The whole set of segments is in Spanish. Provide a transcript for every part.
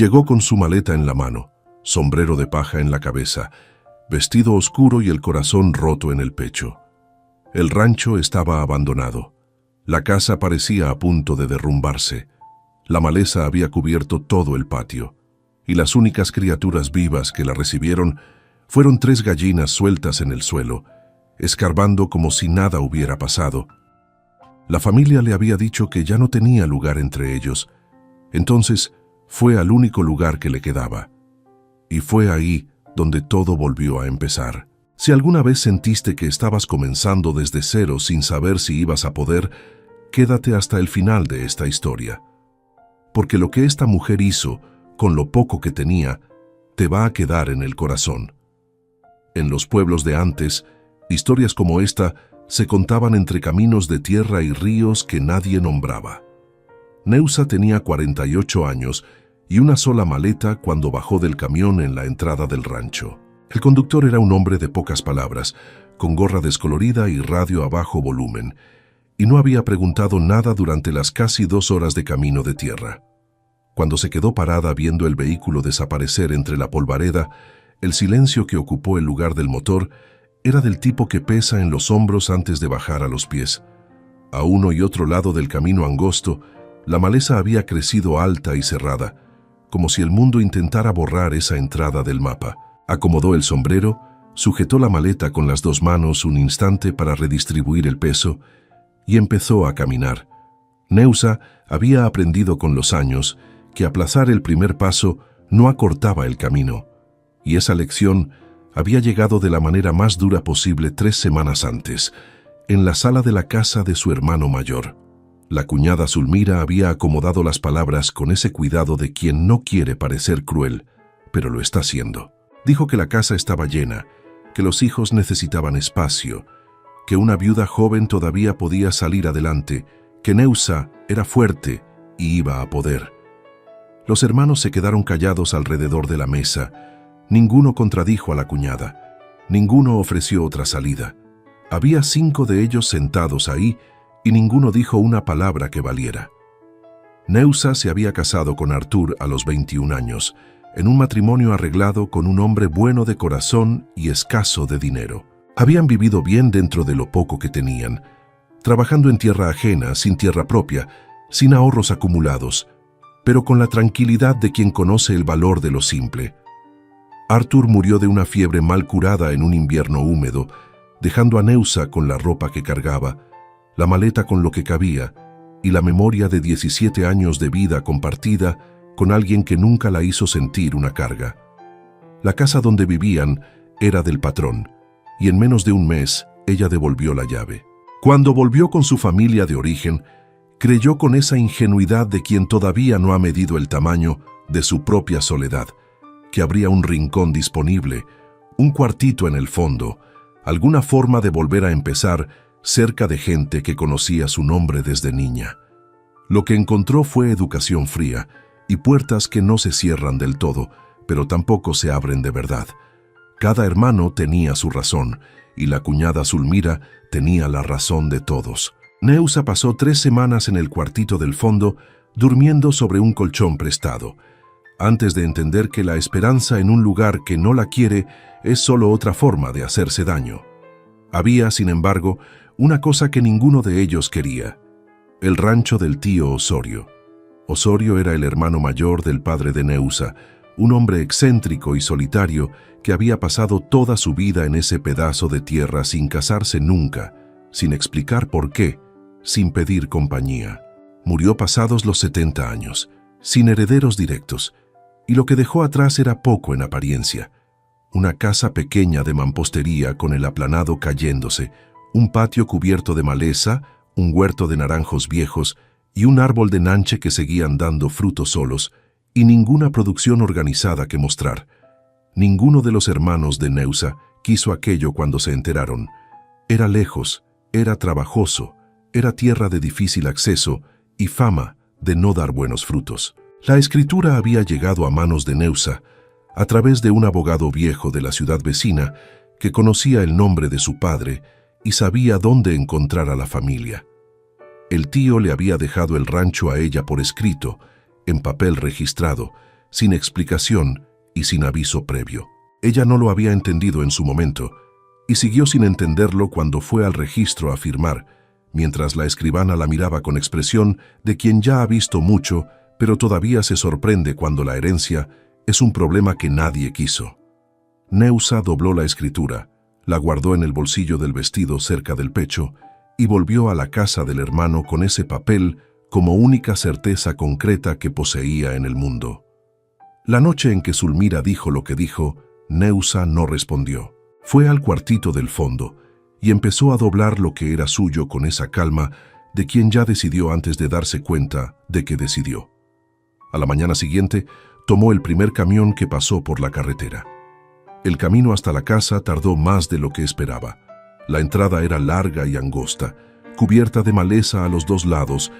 Llegó con su maleta en la mano, sombrero de paja en la cabeza, vestido oscuro y el corazón roto en el pecho. El rancho estaba abandonado. La casa parecía a punto de derrumbarse. La maleza había cubierto todo el patio, y las únicas criaturas vivas que la recibieron fueron 3 gallinas sueltas en el suelo, escarbando como si nada hubiera pasado. La familia le había dicho que ya no tenía lugar entre ellos. Entonces fue al único lugar que le quedaba. Y fue ahí donde todo volvió a empezar. Si alguna vez sentiste que estabas comenzando desde cero sin saber si ibas a poder, quédate hasta el final de esta historia. Porque lo que esta mujer hizo, con lo poco que tenía, te va a quedar en el corazón. En los pueblos de antes, historias como esta se contaban entre caminos de tierra y ríos que nadie nombraba. Neusa tenía 48 años y una sola maleta cuando bajó del camión en la entrada del rancho. El conductor era un hombre de pocas palabras, con gorra descolorida y radio a bajo volumen, y no había preguntado nada durante las casi 2 horas de camino de tierra. Cuando se quedó parada viendo el vehículo desaparecer entre la polvareda, el silencio que ocupó el lugar del motor era del tipo que pesa en los hombros antes de bajar a los pies. A uno y otro lado del camino angosto, la maleza había crecido alta y cerrada, como si el mundo intentara borrar esa entrada del mapa. Acomodó el sombrero, sujetó la maleta con las 2 manos un instante para redistribuir el peso y empezó a caminar. Neusa había aprendido con los años que aplazar el primer paso no acortaba el camino, y esa lección había llegado de la manera más dura posible 3 semanas antes, en la sala de la casa de su hermano mayor. La cuñada Zulmira había acomodado las palabras con ese cuidado de quien no quiere parecer cruel, pero lo está haciendo. Dijo que la casa estaba llena, que los hijos necesitaban espacio, que una viuda joven todavía podía salir adelante, que Neusa era fuerte y iba a poder. Los hermanos se quedaron callados alrededor de la mesa. Ninguno contradijo a la cuñada. Ninguno ofreció otra salida. Había 5 de ellos sentados ahí y ninguno dijo una palabra que valiera. Neusa se había casado con Artur a los 21 años, en un matrimonio arreglado con un hombre bueno de corazón y escaso de dinero. Habían vivido bien dentro de lo poco que tenían, trabajando en tierra ajena, sin tierra propia, sin ahorros acumulados, pero con la tranquilidad de quien conoce el valor de lo simple. Artur murió de una fiebre mal curada en un invierno húmedo, dejando a Neusa con la ropa que cargaba, la maleta con lo que cabía y la memoria de 17 años de vida compartida con alguien que nunca la hizo sentir una carga. La casa donde vivían era del patrón, y en menos de un mes ella devolvió la llave. Cuando volvió con su familia de origen, creyó con esa ingenuidad de quien todavía no ha medido el tamaño de su propia soledad, que habría un rincón disponible, un cuartito en el fondo, alguna forma de volver a empezar cerca de gente que conocía su nombre desde niña. Lo que encontró fue educación fría y puertas que no se cierran del todo, pero tampoco se abren de verdad. Cada hermano tenía su razón, y la cuñada Zulmira tenía la razón de todos. Neusa pasó 3 semanas en el cuartito del fondo, durmiendo sobre un colchón prestado, antes de entender que la esperanza en un lugar que no la quiere es solo otra forma de hacerse daño. Había, sin embargo, una cosa que ninguno de ellos quería: el rancho del tío Osorio. Osorio era el hermano mayor del padre de Neusa, un hombre excéntrico y solitario que había pasado toda su vida en ese pedazo de tierra sin casarse nunca, sin explicar por qué, sin pedir compañía. Murió pasados los 70 años, sin herederos directos, y lo que dejó atrás era poco en apariencia. Una casa pequeña de mampostería con el aplanado cayéndose, un patio cubierto de maleza, un huerto de naranjos viejos y un árbol de nanche que seguían dando frutos solos, y ninguna producción organizada que mostrar. Ninguno de los hermanos de Neusa quiso aquello cuando se enteraron. Era lejos, era trabajoso, era tierra de difícil acceso y fama de no dar buenos frutos. La escritura había llegado a manos de Neusa a través de un abogado viejo de la ciudad vecina que conocía el nombre de su padre y sabía dónde encontrar a la familia. El tío le había dejado el rancho a ella por escrito, en papel registrado, sin explicación y sin aviso previo. Ella no lo había entendido en su momento, y siguió sin entenderlo cuando fue al registro a firmar, mientras la escribana la miraba con expresión de quien ya ha visto mucho, pero todavía se sorprende cuando la herencia es un problema que nadie quiso. Neusa dobló la escritura, la guardó en el bolsillo del vestido cerca del pecho y volvió a la casa del hermano con ese papel como única certeza concreta que poseía en el mundo. La noche en que Zulmira dijo lo que dijo, Neusa no respondió. Fue al cuartito del fondo y empezó a doblar lo que era suyo con esa calma de quien ya decidió antes de darse cuenta de que decidió. A la mañana siguiente, tomó el primer camión que pasó por la carretera. El camino hasta la casa tardó más de lo que esperaba. La entrada era larga y angosta, cubierta de maleza a los dos lados,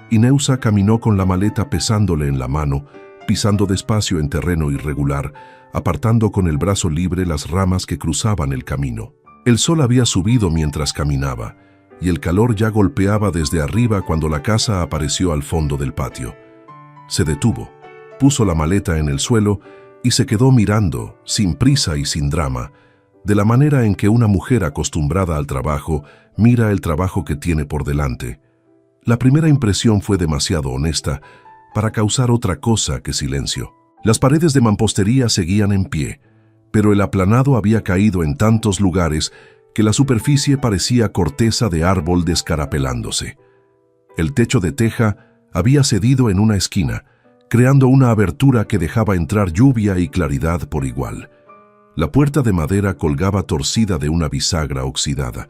y Neusa caminó con la maleta pesándole en la mano, pisando despacio en terreno irregular, apartando con el brazo libre las ramas que cruzaban el camino. El sol había subido mientras caminaba, y el calor ya golpeaba desde arriba cuando la casa apareció al fondo del patio. Se detuvo, puso la maleta en el suelo y se quedó mirando, sin prisa y sin drama, de la manera en que una mujer acostumbrada al trabajo mira el trabajo que tiene por delante. La primera impresión fue demasiado honesta para causar otra cosa que silencio. Las paredes de mampostería seguían en pie, pero el aplanado había caído en tantos lugares que la superficie parecía corteza de árbol descarapelándose. El techo de teja había cedido en una esquina, creando una abertura que dejaba entrar lluvia y claridad por igual. La puerta de madera colgaba torcida de una bisagra oxidada,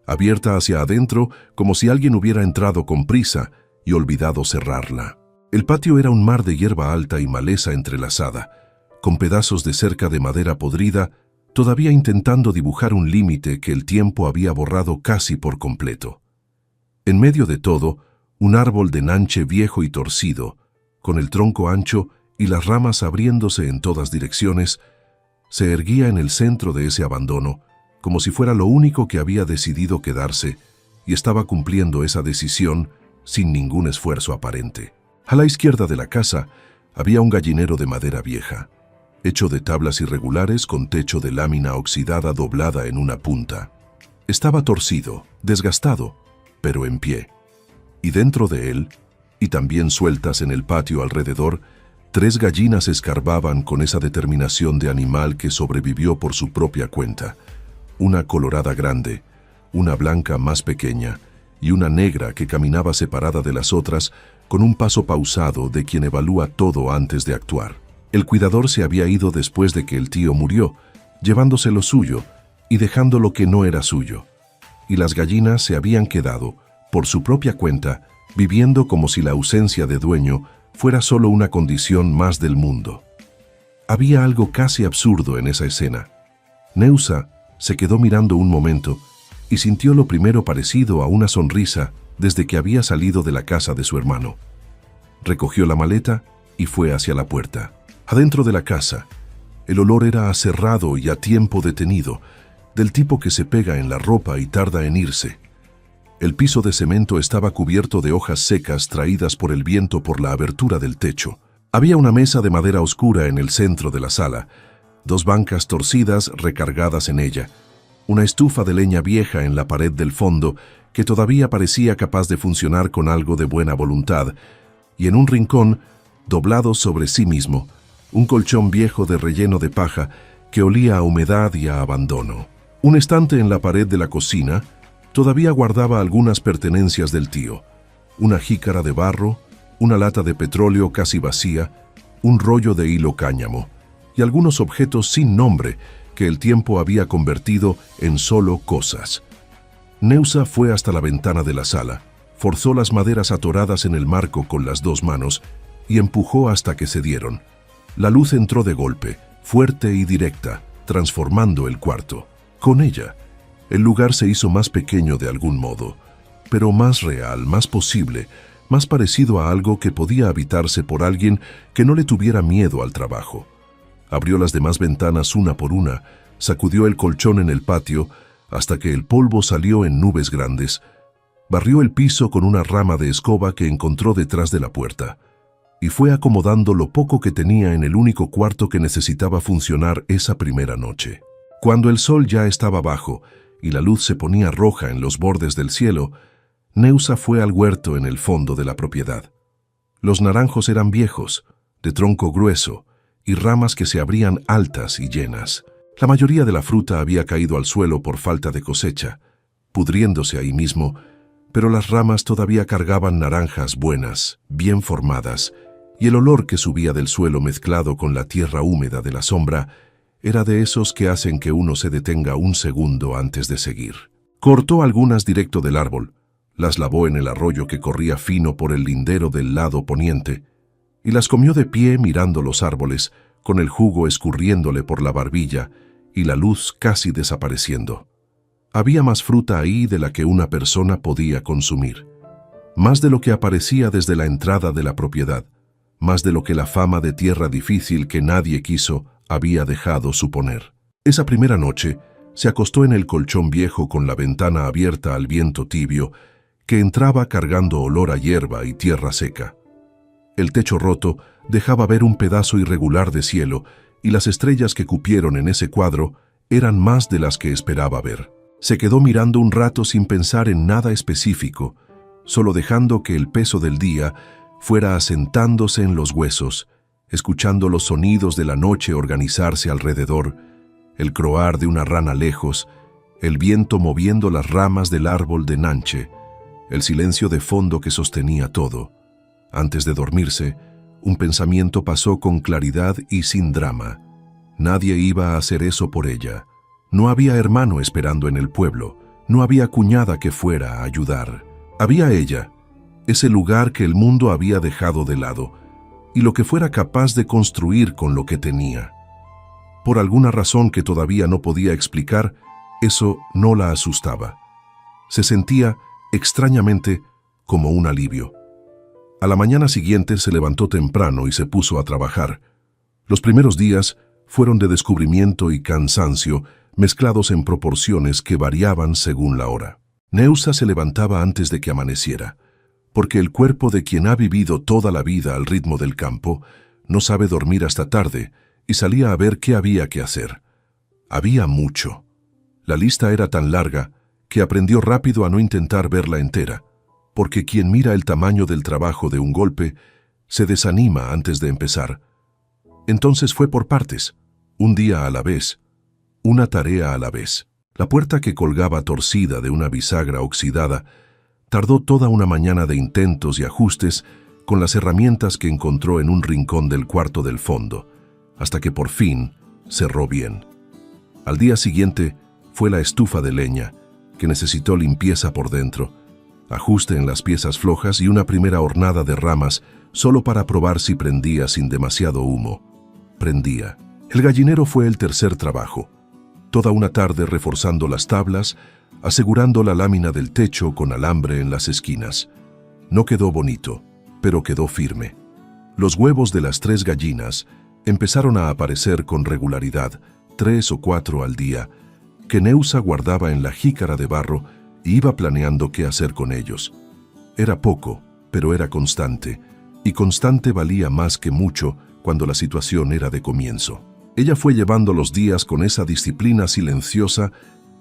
abierta hacia adentro como si alguien hubiera entrado con prisa y olvidado cerrarla. El patio era un mar de hierba alta y maleza entrelazada, con pedazos de cerca de madera podrida, todavía intentando dibujar un límite que el tiempo había borrado casi por completo. En medio de todo, un árbol de nanche viejo y torcido, con el tronco ancho y las ramas abriéndose en todas direcciones, se erguía en el centro de ese abandono, como si fuera lo único que había decidido quedarse, y estaba cumpliendo esa decisión sin ningún esfuerzo aparente. A la izquierda de la casa había un gallinero de madera vieja, hecho de tablas irregulares con techo de lámina oxidada doblada en una punta. Estaba torcido, desgastado, pero en pie. Y dentro de él, y también sueltas en el patio alrededor, 3 gallinas escarbaban con esa determinación de animal que sobrevivió por su propia cuenta. Una colorada grande, una blanca más pequeña y una negra que caminaba separada de las otras con un paso pausado de quien evalúa todo antes de actuar. El cuidador se había ido después de que el tío murió, llevándose lo suyo y dejando lo que no era suyo. Y las gallinas se habían quedado, por su propia cuenta, viviendo como si la ausencia de dueño fuera solo una condición más del mundo. Había algo casi absurdo en esa escena. Neusa se quedó mirando un momento y sintió lo primero parecido a una sonrisa desde que había salido de la casa de su hermano. Recogió la maleta y fue hacia la puerta. Adentro de la casa, el olor era aserrado y a tiempo detenido, del tipo que se pega en la ropa y tarda en irse. El piso de cemento estaba cubierto de hojas secas traídas por el viento por la abertura del techo. Había una mesa de madera oscura en el centro de la sala, 2 bancas torcidas recargadas en ella, una estufa de leña vieja en la pared del fondo que todavía parecía capaz de funcionar con algo de buena voluntad, y en un rincón, doblado sobre sí mismo, un colchón viejo de relleno de paja que olía a humedad y a abandono. Un estante en la pared de la cocina todavía guardaba algunas pertenencias del tío, una jícara de barro, una lata de petróleo casi vacía, un rollo de hilo cáñamo y algunos objetos sin nombre que el tiempo había convertido en solo cosas. Neusa fue hasta la ventana de la sala, forzó las maderas atoradas en el marco con las 2 manos y empujó hasta que cedieron. La luz entró de golpe, fuerte y directa, transformando el cuarto. Con ella, el lugar se hizo más pequeño de algún modo, pero más real, más posible, más parecido a algo que podía habitarse por alguien que no le tuviera miedo al trabajo. Abrió las demás ventanas una por una, sacudió el colchón en el patio hasta que el polvo salió en nubes grandes, barrió el piso con una rama de escoba que encontró detrás de la puerta. y fue acomodando lo poco que tenía en el único cuarto que necesitaba funcionar esa primera noche. Cuando el sol ya estaba bajo y la luz se ponía roja en los bordes del cielo, Neusa fue al huerto en el fondo de la propiedad. Los naranjos eran viejos, de tronco grueso, y ramas que se abrían altas y llenas. La mayoría de la fruta había caído al suelo por falta de cosecha, pudriéndose ahí mismo, pero las ramas todavía cargaban naranjas buenas, bien formadas, y el olor que subía del suelo mezclado con la tierra húmeda de la sombra era de esos que hacen que uno se detenga un segundo antes de seguir. Cortó algunas directo del árbol, las lavó en el arroyo que corría fino por el lindero del lado poniente, y las comió de pie mirando los árboles, con el jugo escurriéndole por la barbilla y la luz casi desapareciendo. Había más fruta ahí de la que una persona podía consumir, más de lo que aparecía desde la entrada de la propiedad, más de lo que la fama de tierra difícil que nadie quiso había dejado suponer. Esa primera noche se acostó en el colchón viejo con la ventana abierta al viento tibio que entraba cargando olor a hierba y tierra seca. El techo roto dejaba ver un pedazo irregular de cielo y las estrellas que cupieron en ese cuadro eran más de las que esperaba ver. Se quedó mirando un rato sin pensar en nada específico, solo dejando que el peso del día fuera asentándose en los huesos, escuchando los sonidos de la noche organizarse alrededor, el croar de una rana lejos, el viento moviendo las ramas del árbol de Nanche, el silencio de fondo que sostenía todo. Antes de dormirse, un pensamiento pasó con claridad y sin drama. Nadie iba a hacer eso por ella. No había hermano esperando en el pueblo, no había cuñada que fuera a ayudar. Había ella, ese lugar que el mundo había dejado de lado, y lo que fuera capaz de construir con lo que tenía. Por alguna razón que todavía no podía explicar, eso no la asustaba. Se sentía, extrañamente, como un alivio. A la mañana siguiente se levantó temprano y se puso a trabajar. Los primeros días fueron de descubrimiento y cansancio, mezclados en proporciones que variaban según la hora. Neusa se levantaba antes de que amaneciera, porque el cuerpo de quien ha vivido toda la vida al ritmo del campo no sabe dormir hasta tarde, y salía a ver qué había que hacer. Había mucho. La lista era tan larga que aprendió rápido a no intentar verla entera, porque quien mira el tamaño del trabajo de un golpe se desanima antes de empezar. Entonces fue por partes, un día a la vez, una tarea a la vez. La puerta que colgaba torcida de una bisagra oxidada tardó toda una mañana de intentos y ajustes con las herramientas que encontró en un rincón del cuarto del fondo, hasta que por fin cerró bien. Al día siguiente fue la estufa de leña, que necesitó limpieza por dentro, ajuste en las piezas flojas y una primera hornada de ramas solo para probar si prendía sin demasiado humo. Prendía. El gallinero fue el tercer trabajo. Toda una tarde reforzando las tablas, asegurando la lámina del techo con alambre en las esquinas. No quedó bonito, pero quedó firme. Los huevos de las 3 gallinas empezaron a aparecer con regularidad, 3 o 4 al día, que Neusa guardaba en la jícara de barro y iba planeando qué hacer con ellos. Era poco, pero era constante, y constante valía más que mucho cuando la situación era de comienzo. Ella fue llevando los días con esa disciplina silenciosa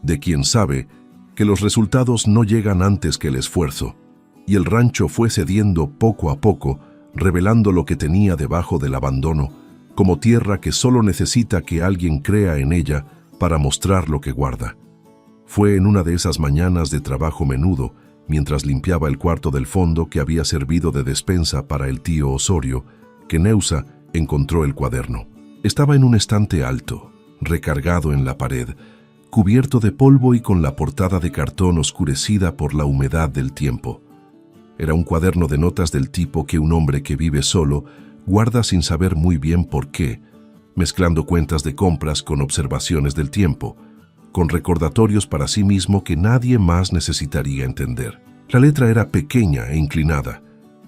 de quien sabe que los resultados no llegan antes que el esfuerzo, y el rancho fue cediendo poco a poco, revelando lo que tenía debajo del abandono, como tierra que solo necesita que alguien crea en ella para mostrar lo que guarda. Fue en una de esas mañanas de trabajo menudo, mientras limpiaba el cuarto del fondo que había servido de despensa para el tío Osorio, que Neusa encontró el cuaderno. Estaba en un estante alto, recargado en la pared, cubierto de polvo y con la portada de cartón oscurecida por la humedad del tiempo. Era un cuaderno de notas del tipo que un hombre que vive solo guarda sin saber muy bien por qué, mezclando cuentas de compras con observaciones del tiempo, con recordatorios para sí mismo que nadie más necesitaría entender. La letra era pequeña e inclinada,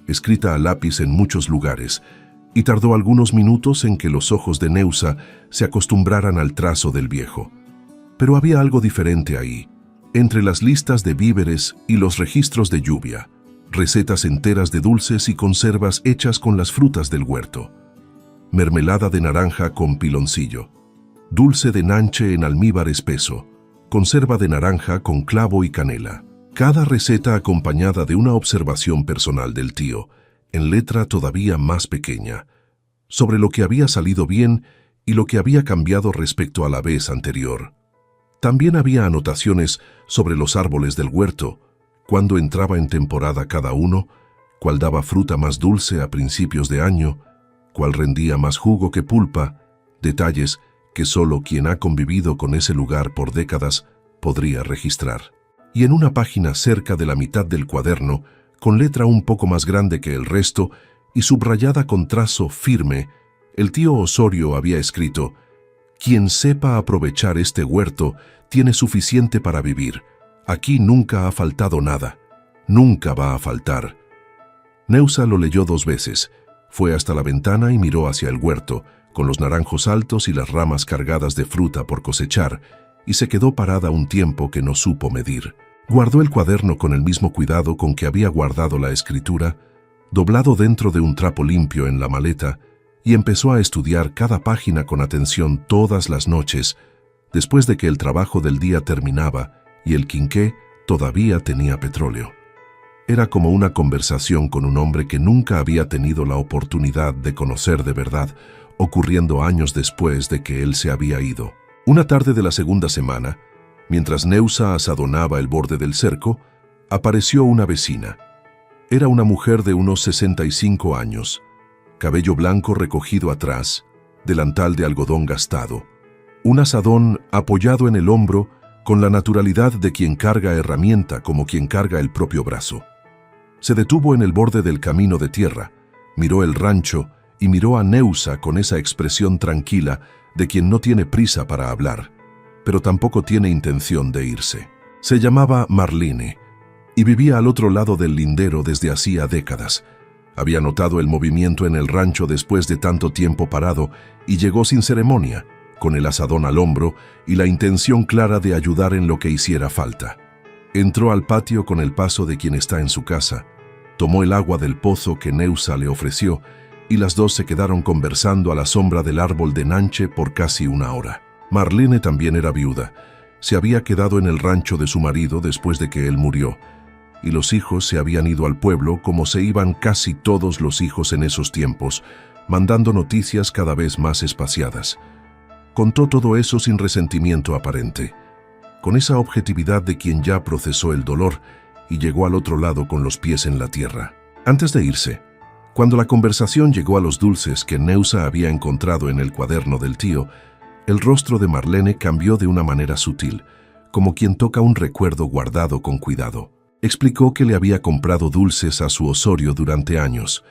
escrita a lápiz en muchos lugares, y tardó algunos minutos en que los ojos de Neusa se acostumbraran al trazo del viejo. Pero había algo diferente ahí, entre las listas de víveres y los registros de lluvia, recetas enteras de dulces y conservas hechas con las frutas del huerto, mermelada de naranja con piloncillo, dulce de nanche en almíbar espeso, conserva de naranja con clavo y canela. Cada receta acompañada de una observación personal del tío, en letra todavía más pequeña, sobre lo que había salido bien y lo que había cambiado respecto a la vez anterior. También había anotaciones sobre los árboles del huerto, cuándo entraba en temporada cada uno, cuál daba fruta más dulce a principios de año, cuál rendía más jugo que pulpa, detalles que solo quien ha convivido con ese lugar por décadas podría registrar. Y en una página cerca de la mitad del cuaderno, con letra un poco más grande que el resto y subrayada con trazo firme, el tío Osorio había escrito: «Quien sepa aprovechar este huerto tiene suficiente para vivir. Aquí nunca ha faltado nada. Nunca va a faltar». Neusa lo leyó 2 veces. Fue hasta la ventana y miró hacia el huerto, con los naranjos altos y las ramas cargadas de fruta por cosechar, y se quedó parada un tiempo que no supo medir. Guardó el cuaderno con el mismo cuidado con que había guardado la escritura, doblado dentro de un trapo limpio en la maleta, y empezó a estudiar cada página con atención todas las noches, después de que el trabajo del día terminaba y el quinqué todavía tenía petróleo. Era como una conversación con un hombre que nunca había tenido la oportunidad de conocer de verdad, ocurriendo años después de que él se había ido. Una tarde de la segunda semana, mientras Neusa asadonaba el borde del cerco, apareció una vecina. Era una mujer de unos 65 años, cabello blanco recogido atrás, delantal de algodón gastado, un asadón apoyado en el hombro con la naturalidad de quien carga herramienta como quien carga el propio brazo. Se detuvo en el borde del camino de tierra, miró el rancho y miró a Neusa con esa expresión tranquila de quien no tiene prisa para hablar, pero tampoco tiene intención de irse. Se llamaba Marlene y vivía al otro lado del lindero desde hacía décadas. Había notado el movimiento en el rancho después de tanto tiempo parado y llegó sin ceremonia, con el asadón al hombro y la intención clara de ayudar en lo que hiciera falta. Entró al patio con el paso de quien está en su casa, tomó el agua del pozo que Neusa le ofreció y las dos se quedaron conversando a la sombra del árbol de nanche por casi 1 hora. Marlene también era viuda. Se había quedado en el rancho de su marido después de que él murió, y los hijos se habían ido al pueblo como se iban casi todos los hijos en esos tiempos, mandando noticias cada vez más espaciadas. Contó todo eso sin resentimiento aparente, con esa objetividad de quien ya procesó el dolor y llegó al otro lado con los pies en la tierra. Antes de irse, cuando la conversación llegó a los dulces que Neusa había encontrado en el cuaderno del tío, el rostro de Marlene cambió de una manera sutil, como quien toca un recuerdo guardado con cuidado. Explicó que le había comprado dulces a su Osorio durante años,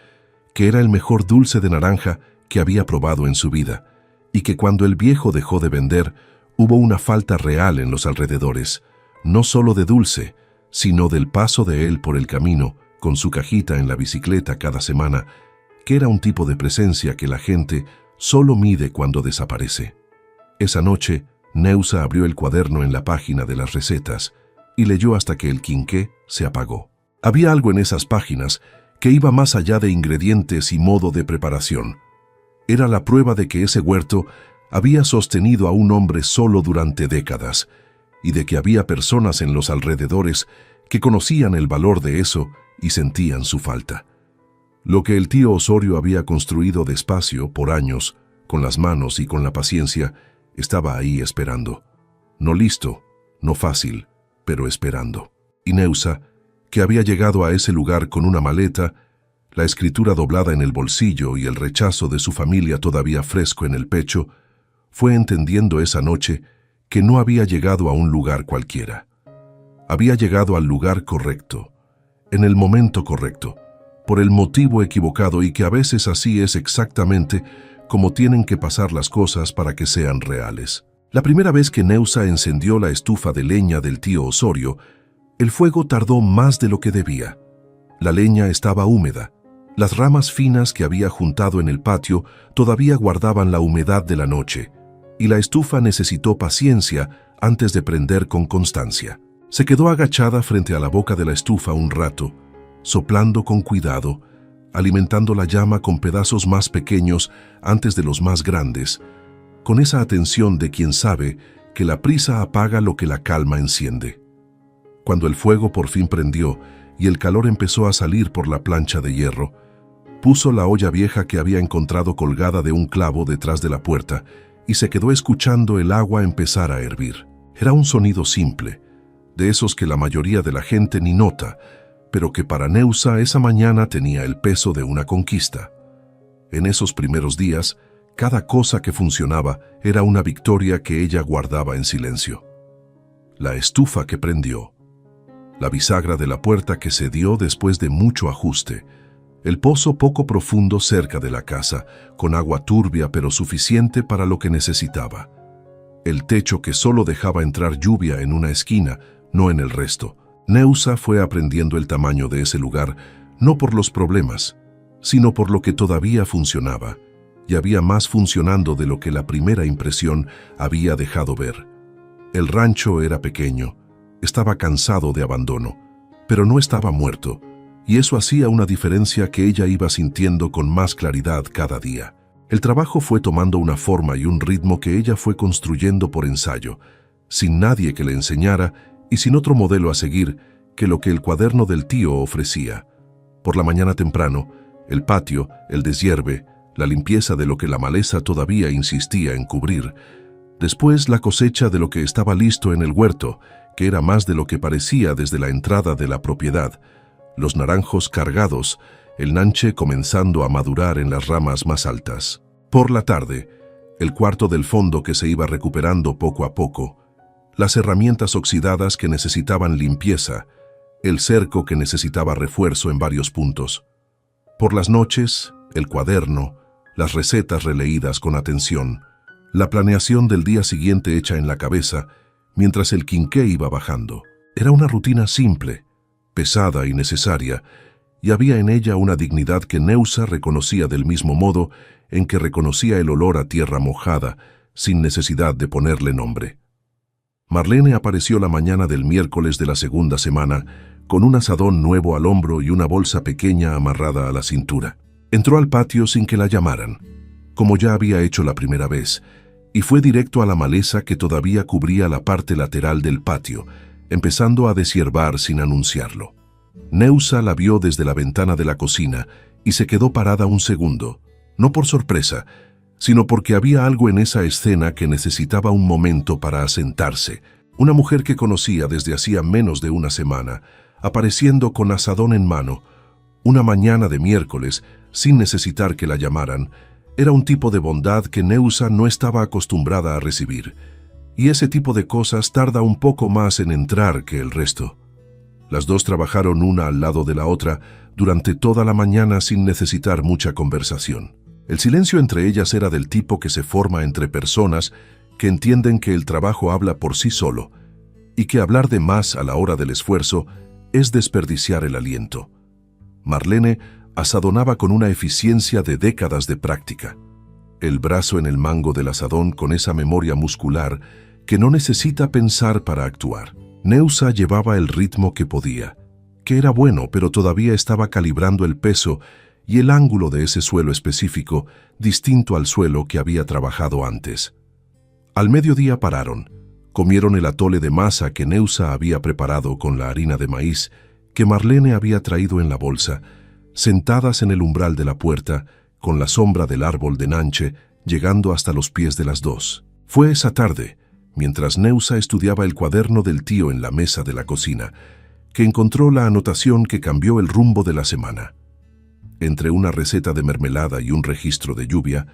que era el mejor dulce de naranja que había probado en su vida, y que cuando el viejo dejó de vender, hubo una falta real en los alrededores, no solo de dulce, sino del paso de él por el camino, con su cajita en la bicicleta cada semana, que era un tipo de presencia que la gente solo mide cuando desaparece. Esa noche, Neusa abrió el cuaderno en la página de las recetas y leyó hasta que el quinqué se apagó. Había algo en esas páginas que iba más allá de ingredientes y modo de preparación. Era la prueba de que ese huerto había sostenido a un hombre solo durante décadas y de que había personas en los alrededores que conocían el valor de eso y sentían su falta. Lo que el tío Osorio había construido despacio por años, con las manos y con la paciencia, estaba ahí esperando. No listo, no fácil, pero esperando. Y Neusa, que había llegado a ese lugar con una maleta, la escritura doblada en el bolsillo y el rechazo de su familia todavía fresco en el pecho, fue entendiendo esa noche que no había llegado a un lugar cualquiera. Había llegado al lugar correcto, en el momento correcto, por el motivo equivocado, y que a veces así es exactamente como tienen que pasar las cosas para que sean reales. La primera vez que Neusa encendió la estufa de leña del tío Osorio, el fuego tardó más de lo que debía. La leña estaba húmeda. Las ramas finas que había juntado en el patio todavía guardaban la humedad de la noche, y la estufa necesitó paciencia antes de prender con constancia. Se quedó agachada frente a la boca de la estufa un rato, soplando con cuidado, alimentando la llama con pedazos más pequeños antes de los más grandes, con esa atención de quien sabe que la prisa apaga lo que la calma enciende. Cuando el fuego por fin prendió y el calor empezó a salir por la plancha de hierro, puso la olla vieja que había encontrado colgada de un clavo detrás de la puerta y se quedó escuchando el agua empezar a hervir. Era un sonido simple, de esos que la mayoría de la gente ni nota, pero que para Neusa esa mañana tenía el peso de una conquista. En esos primeros días, cada cosa que funcionaba era una victoria que ella guardaba en silencio. La estufa que prendió, la bisagra de la puerta que se dio después de mucho ajuste, el pozo poco profundo cerca de la casa, con agua turbia pero suficiente para lo que necesitaba, el techo que solo dejaba entrar lluvia en una esquina, no en el resto. Neusa fue aprendiendo el tamaño de ese lugar, no por los problemas, sino por lo que todavía funcionaba, y había más funcionando de lo que la primera impresión había dejado ver. El rancho era pequeño, estaba cansado de abandono, pero no estaba muerto, y eso hacía una diferencia que ella iba sintiendo con más claridad cada día. El trabajo fue tomando una forma y un ritmo que ella fue construyendo por ensayo, sin nadie que le enseñara y sin otro modelo a seguir que lo que el cuaderno del tío ofrecía. Por la mañana temprano, el patio, el deshierve, la limpieza de lo que la maleza todavía insistía en cubrir. Después la cosecha de lo que estaba listo en el huerto, que era más de lo que parecía desde la entrada de la propiedad. Los naranjos cargados, el nanche comenzando a madurar en las ramas más altas. Por la tarde, el cuarto del fondo que se iba recuperando poco a poco, las herramientas oxidadas que necesitaban limpieza, el cerco que necesitaba refuerzo en varios puntos. Por las noches, el cuaderno, las recetas releídas con atención, la planeación del día siguiente hecha en la cabeza, mientras el quinqué iba bajando. Era una rutina simple, pesada y necesaria, y había en ella una dignidad que Neusa reconocía del mismo modo en que reconocía el olor a tierra mojada, sin necesidad de ponerle nombre. Marlene apareció la mañana del miércoles de la segunda semana, con un azadón nuevo al hombro y una bolsa pequeña amarrada a la cintura. Entró al patio sin que la llamaran, como ya había hecho la primera vez, y fue directo a la maleza que todavía cubría la parte lateral del patio, empezando a deshiervar sin anunciarlo. Neusa la vio desde la ventana de la cocina y se quedó parada un segundo, no por sorpresa, sino porque había algo en esa escena que necesitaba un momento para asentarse. Una mujer que conocía desde hacía menos de una semana, apareciendo con azadón en mano, una mañana de miércoles, sin necesitar que la llamaran, era un tipo de bondad que Neusa no estaba acostumbrada a recibir, y ese tipo de cosas tarda un poco más en entrar que el resto. Las dos trabajaron una al lado de la otra durante toda la mañana sin necesitar mucha conversación. El silencio entre ellas era del tipo que se forma entre personas que entienden que el trabajo habla por sí solo y que hablar de más a la hora del esfuerzo es desperdiciar el aliento. Marlene azadonaba con una eficiencia de décadas de práctica. El brazo en el mango del azadón con esa memoria muscular que no necesita pensar para actuar. Neusa llevaba el ritmo que podía, que era bueno, pero todavía estaba calibrando el peso y el ángulo de ese suelo específico, distinto al suelo que había trabajado antes. Al mediodía pararon, comieron el atole de masa que Neusa había preparado con la harina de maíz que Marlene había traído en la bolsa, sentadas en el umbral de la puerta, con la sombra del árbol de nanche llegando hasta los pies de las dos. Fue esa tarde, mientras Neusa estudiaba el cuaderno del tío en la mesa de la cocina, que encontró la anotación que cambió el rumbo de la semana. Entre una receta de mermelada y un registro de lluvia,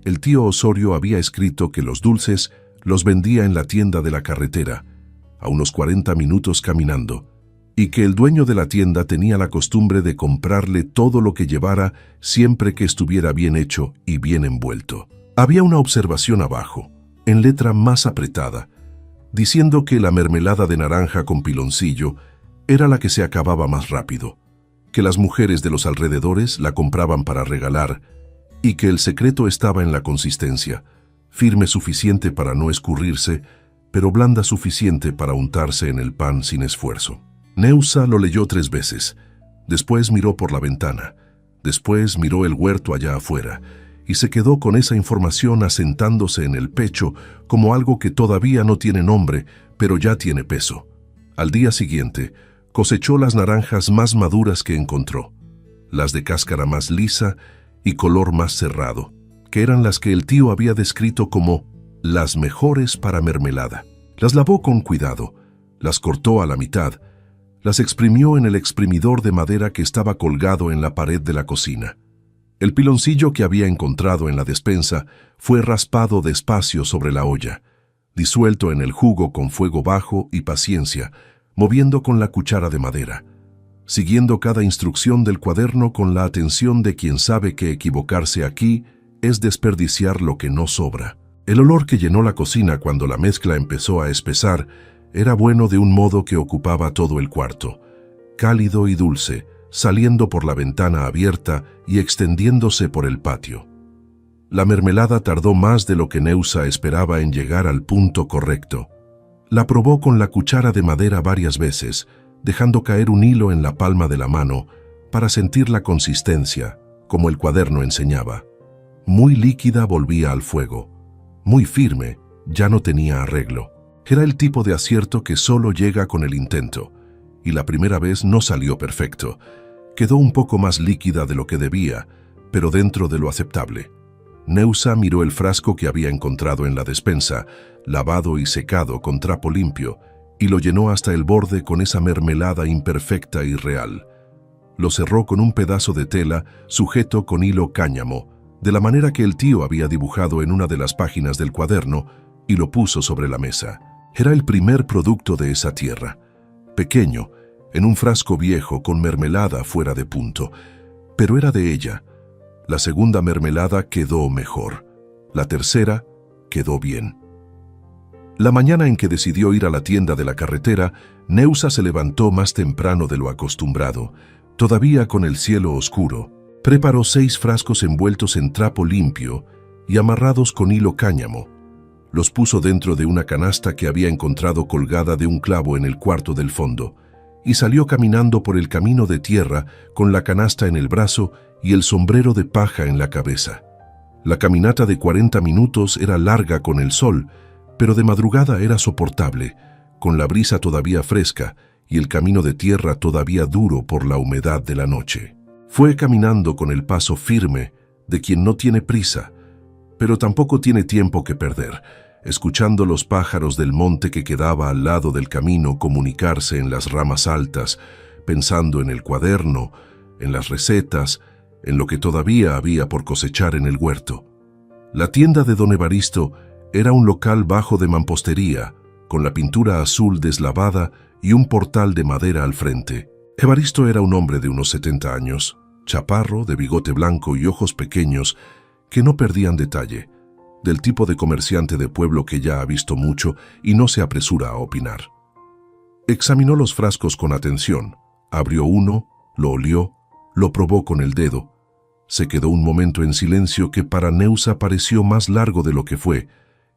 el tío Osorio había escrito que los dulces los vendía en la tienda de la carretera, a unos 40 minutos caminando, y que el dueño de la tienda tenía la costumbre de comprarle todo lo que llevara siempre que estuviera bien hecho y bien envuelto. Había una observación abajo, en letra más apretada, diciendo que la mermelada de naranja con piloncillo era la que se acababa más rápido, que las mujeres de los alrededores la compraban para regalar y que el secreto estaba en la consistencia, firme suficiente para no escurrirse, pero blanda suficiente para untarse en el pan sin esfuerzo. Neusa lo leyó 3 veces, Después miró por la ventana. Después miró el huerto allá afuera y se quedó con esa información asentándose en el pecho como algo que todavía no tiene nombre, pero ya tiene peso. Al día siguiente, cosechó las naranjas más maduras que encontró, las de cáscara más lisa y color más cerrado, que eran las que el tío había descrito como las mejores para mermelada. Las lavó con cuidado, las cortó a la mitad, las exprimió en el exprimidor de madera que estaba colgado en la pared de la cocina. El piloncillo que había encontrado en la despensa fue raspado despacio sobre la olla, disuelto en el jugo con fuego bajo y paciencia, moviendo con la cuchara de madera, siguiendo cada instrucción del cuaderno con la atención de quien sabe que equivocarse aquí es desperdiciar lo que no sobra. El olor que llenó la cocina cuando la mezcla empezó a espesar era bueno de un modo que ocupaba todo el cuarto, cálido y dulce, saliendo por la ventana abierta y extendiéndose por el patio. La mermelada tardó más de lo que Neusa esperaba en llegar al punto correcto. La probó con la cuchara de madera varias veces, dejando caer un hilo en la palma de la mano para sentir la consistencia, como el cuaderno enseñaba. Muy líquida volvía al fuego. Muy firme, ya no tenía arreglo. Era el tipo de acierto que solo llega con el intento, y la primera vez no salió perfecto. Quedó un poco más líquida de lo que debía, pero dentro de lo aceptable. Neusa miró el frasco que había encontrado en la despensa, lavado y secado con trapo limpio, y lo llenó hasta el borde con esa mermelada imperfecta y real. Lo cerró con un pedazo de tela sujeto con hilo cáñamo, de la manera que el tío había dibujado en una de las páginas del cuaderno, y lo puso sobre la mesa. Era el primer producto de esa tierra, pequeño, en un frasco viejo con mermelada fuera de punto, pero era de ella. La segunda mermelada quedó mejor. La tercera quedó bien. La mañana en que decidió ir a la tienda de la carretera, Neusa se levantó más temprano de lo acostumbrado, todavía con el cielo oscuro. Preparó 6 frascos envueltos en trapo limpio y amarrados con hilo cáñamo. Los puso dentro de una canasta que había encontrado colgada de un clavo en el cuarto del fondo, y salió caminando por el camino de tierra con la canasta en el brazo y el sombrero de paja en la cabeza. La caminata de 40 minutos era larga con el sol, pero de madrugada era soportable, con la brisa todavía fresca y el camino de tierra todavía duro por la humedad de la noche. Fue caminando con el paso firme de quien no tiene prisa, pero tampoco tiene tiempo que perder, escuchando los pájaros del monte que quedaba al lado del camino comunicarse en las ramas altas, pensando en el cuaderno, en las recetas, en lo que todavía había por cosechar en el huerto. La tienda de don Evaristo era un local bajo de mampostería, con la pintura azul deslavada y un portal de madera al frente. Evaristo era un hombre de unos 70 años, chaparro, de bigote blanco y ojos pequeños que no perdían detalle, del tipo de comerciante de pueblo que ya ha visto mucho y no se apresura a opinar. Examinó los frascos con atención, abrió uno, lo olió, lo probó con el dedo. Se quedó un momento en silencio que para Neusa pareció más largo de lo que fue,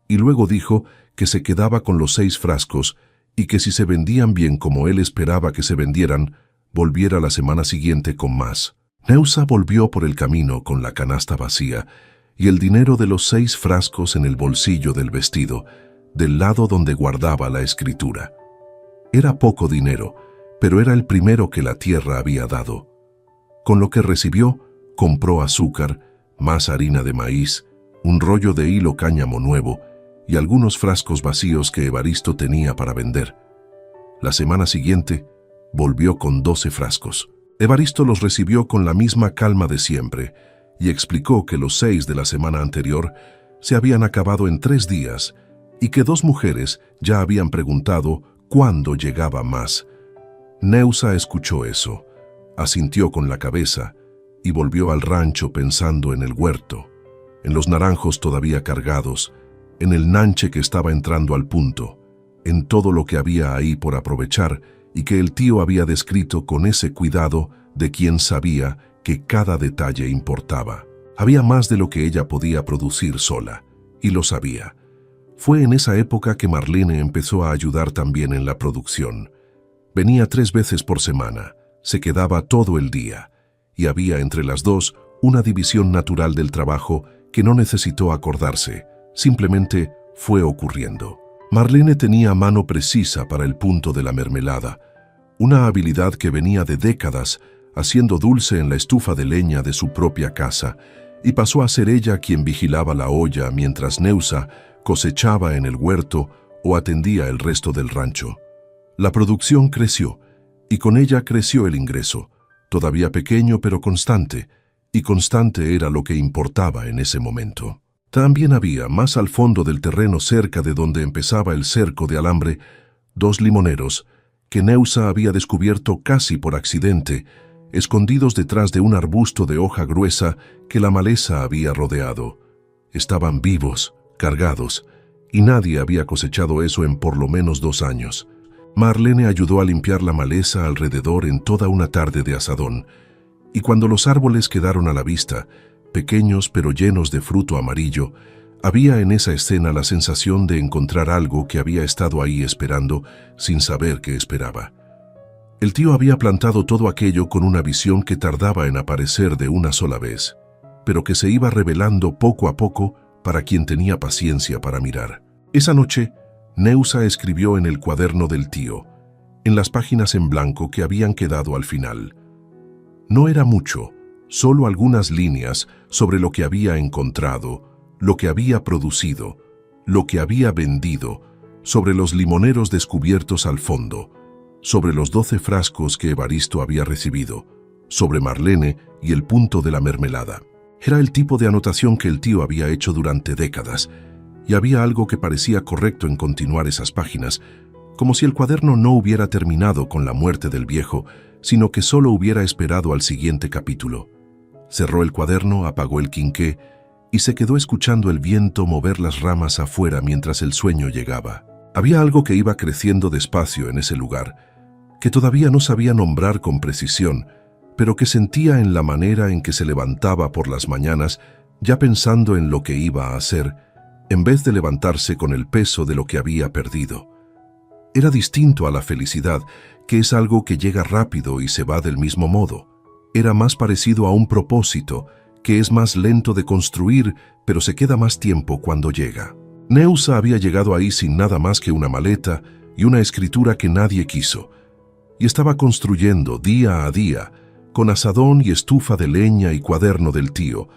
y luego dijo que se quedaba con los 6 frascos y que si se vendían bien como él esperaba que se vendieran, volviera la semana siguiente con más. Neusa volvió por el camino con la canasta vacía y el dinero de los 6 frascos en el bolsillo del vestido, del lado donde guardaba la escritura. Era poco dinero, pero era el primero que la tierra había dado. Con lo que recibió, compró azúcar, más harina de maíz, un rollo de hilo cáñamo nuevo y algunos frascos vacíos que Evaristo tenía para vender. La semana siguiente, volvió con 12 frascos. Evaristo los recibió con la misma calma de siempre y explicó que los 6 de la semana anterior se habían acabado en 3 días y que 2 mujeres ya habían preguntado cuándo llegaba más. Neusa escuchó eso, asintió con la cabeza y volvió al rancho pensando en el huerto, en los naranjos todavía cargados, en el nanche que estaba entrando al punto, en todo lo que había ahí por aprovechar y que el tío había descrito con ese cuidado de quien sabía que cada detalle importaba. Había más de lo que ella podía producir sola, y lo sabía. Fue en esa época que Marlene empezó a ayudar también en la producción. Venía 3 veces por semana, se quedaba todo el día, y había entre las dos una división natural del trabajo que no necesitó acordarse, simplemente fue ocurriendo. Marlene tenía mano precisa para el punto de la mermelada, una habilidad que venía de décadas haciendo dulce en la estufa de leña de su propia casa, y pasó a ser ella quien vigilaba la olla mientras Neusa cosechaba en el huerto o atendía el resto del rancho. La producción creció, y con ella creció el ingreso, todavía pequeño pero constante, y constante era lo que importaba en ese momento. También había, más al fondo del terreno cerca de donde empezaba el cerco de alambre, 2 limoneros que Neusa había descubierto casi por accidente, escondidos detrás de un arbusto de hoja gruesa que la maleza había rodeado. Estaban vivos, cargados, y nadie había cosechado eso en por lo menos 2 años. Marlene ayudó a limpiar la maleza alrededor en toda una tarde de asadón, y cuando los árboles quedaron a la vista, pequeños pero llenos de fruto amarillo, había en esa escena la sensación de encontrar algo que había estado ahí esperando sin saber qué esperaba. El tío había plantado todo aquello con una visión que tardaba en aparecer de una sola vez, pero que se iba revelando poco a poco para quien tenía paciencia para mirar. Esa noche, Neusa escribió en el cuaderno del tío, en las páginas en blanco que habían quedado al final. No era mucho, solo algunas líneas sobre lo que había encontrado, lo que había producido, lo que había vendido, sobre los limoneros descubiertos al fondo, sobre los 12 frascos que Evaristo había recibido, sobre Marlene y el punto de la mermelada. Era el tipo de anotación que el tío había hecho durante décadas, y había algo que parecía correcto en continuar esas páginas, como si el cuaderno no hubiera terminado con la muerte del viejo, sino que solo hubiera esperado al siguiente capítulo. Cerró el cuaderno, apagó el quinqué y se quedó escuchando el viento mover las ramas afuera mientras el sueño llegaba. Había algo que iba creciendo despacio en ese lugar, que todavía no sabía nombrar con precisión, pero que sentía en la manera en que se levantaba por las mañanas, ya pensando en lo que iba a hacer, en vez de levantarse con el peso de lo que había perdido. Era distinto a la felicidad, que es algo que llega rápido y se va del mismo modo. Era más parecido a un propósito, que es más lento de construir, pero se queda más tiempo cuando llega. Neusa había llegado ahí sin nada más que una maleta y una escritura que nadie quiso, y estaba construyendo día a día, con asadón y estufa de leña y cuaderno del tío,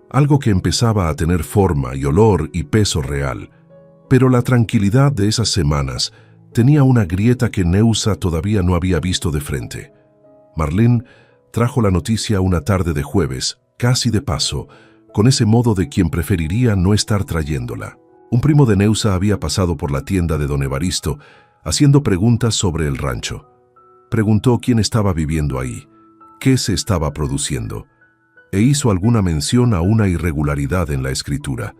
algo que empezaba a tener forma y olor y peso real. Pero la tranquilidad de esas semanas tenía una grieta que Neusa todavía no había visto de frente. Marlene trajo la noticia una tarde de jueves, casi de paso, con ese modo de quien preferiría no estar trayéndola. Un primo de Neusa había pasado por la tienda de don Evaristo, haciendo preguntas sobre el rancho. Preguntó quién estaba viviendo ahí, qué se estaba produciendo, e hizo alguna mención a una irregularidad en la escritura,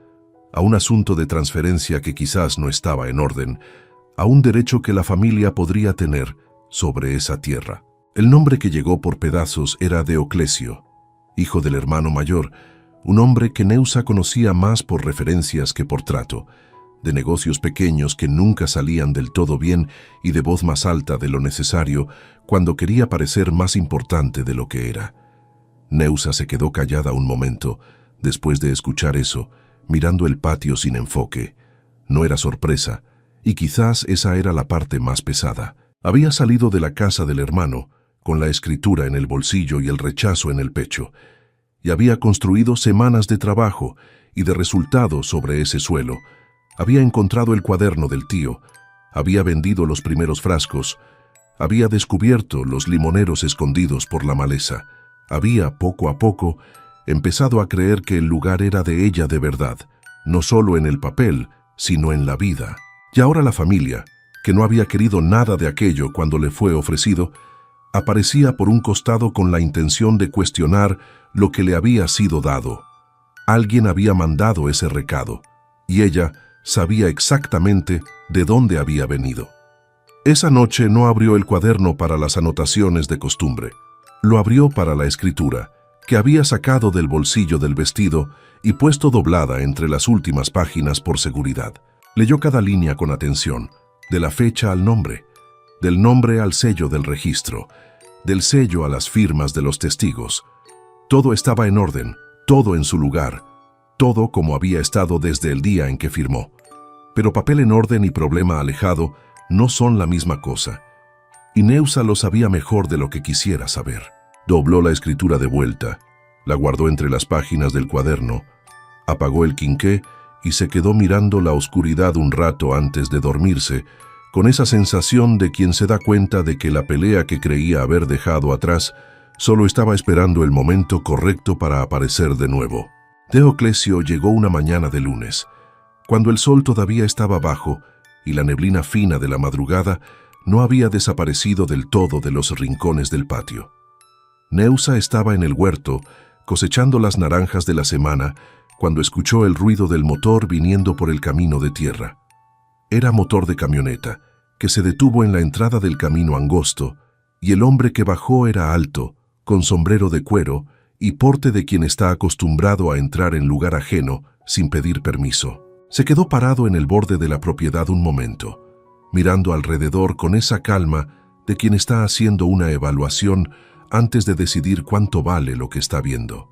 a un asunto de transferencia que quizás no estaba en orden, a un derecho que la familia podría tener sobre esa tierra. El nombre que llegó por pedazos era Deoclesio, hijo del hermano mayor, un hombre que Neusa conocía más por referencias que por trato, de negocios pequeños que nunca salían del todo bien y de voz más alta de lo necesario cuando quería parecer más importante de lo que era. Neusa se quedó callada un momento, después de escuchar eso, mirando el patio sin enfoque. No era sorpresa, y quizás esa era la parte más pesada. Había salido de la casa del hermano, con la escritura en el bolsillo y el rechazo en el pecho, y había construido semanas de trabajo y de resultados sobre ese suelo. Había encontrado el cuaderno del tío, había vendido los primeros frascos, había descubierto los limoneros escondidos por la maleza, había, poco a poco, empezado a creer que el lugar era de ella de verdad, no solo en el papel, sino en la vida. Y ahora la familia, que no había querido nada de aquello cuando le fue ofrecido, aparecía por un costado con la intención de cuestionar lo que le había sido dado. Alguien había mandado ese recado, y ella sabía exactamente de dónde había venido. Esa noche no abrió el cuaderno para las anotaciones de costumbre. Lo abrió para la escritura, que había sacado del bolsillo del vestido y puesto doblada entre las últimas páginas por seguridad. Leyó cada línea con atención, de la fecha al nombre, del nombre al sello del registro, del sello a las firmas de los testigos. Todo estaba en orden, todo en su lugar, todo como había estado desde el día en que firmó. Pero papel en orden y problema alejado no son la misma cosa. Y Neusa lo sabía mejor de lo que quisiera saber. Dobló la escritura de vuelta, la guardó entre las páginas del cuaderno, apagó el quinqué y se quedó mirando la oscuridad un rato antes de dormirse, con esa sensación de quien se da cuenta de que la pelea que creía haber dejado atrás solo estaba esperando el momento correcto para aparecer de nuevo. Deoclesio llegó una mañana de lunes, cuando el sol todavía estaba bajo y la neblina fina de la madrugada no había desaparecido del todo de los rincones del patio. Neusa estaba en el huerto, cosechando las naranjas de la semana, cuando escuchó el ruido del motor viniendo por el camino de tierra. Era motor de camioneta, que se detuvo en la entrada del camino angosto, y el hombre que bajó era alto, con sombrero de cuero y porte de quien está acostumbrado a entrar en lugar ajeno sin pedir permiso. Se quedó parado en el borde de la propiedad un momento, mirando alrededor con esa calma de quien está haciendo una evaluación antes de decidir cuánto vale lo que está viendo.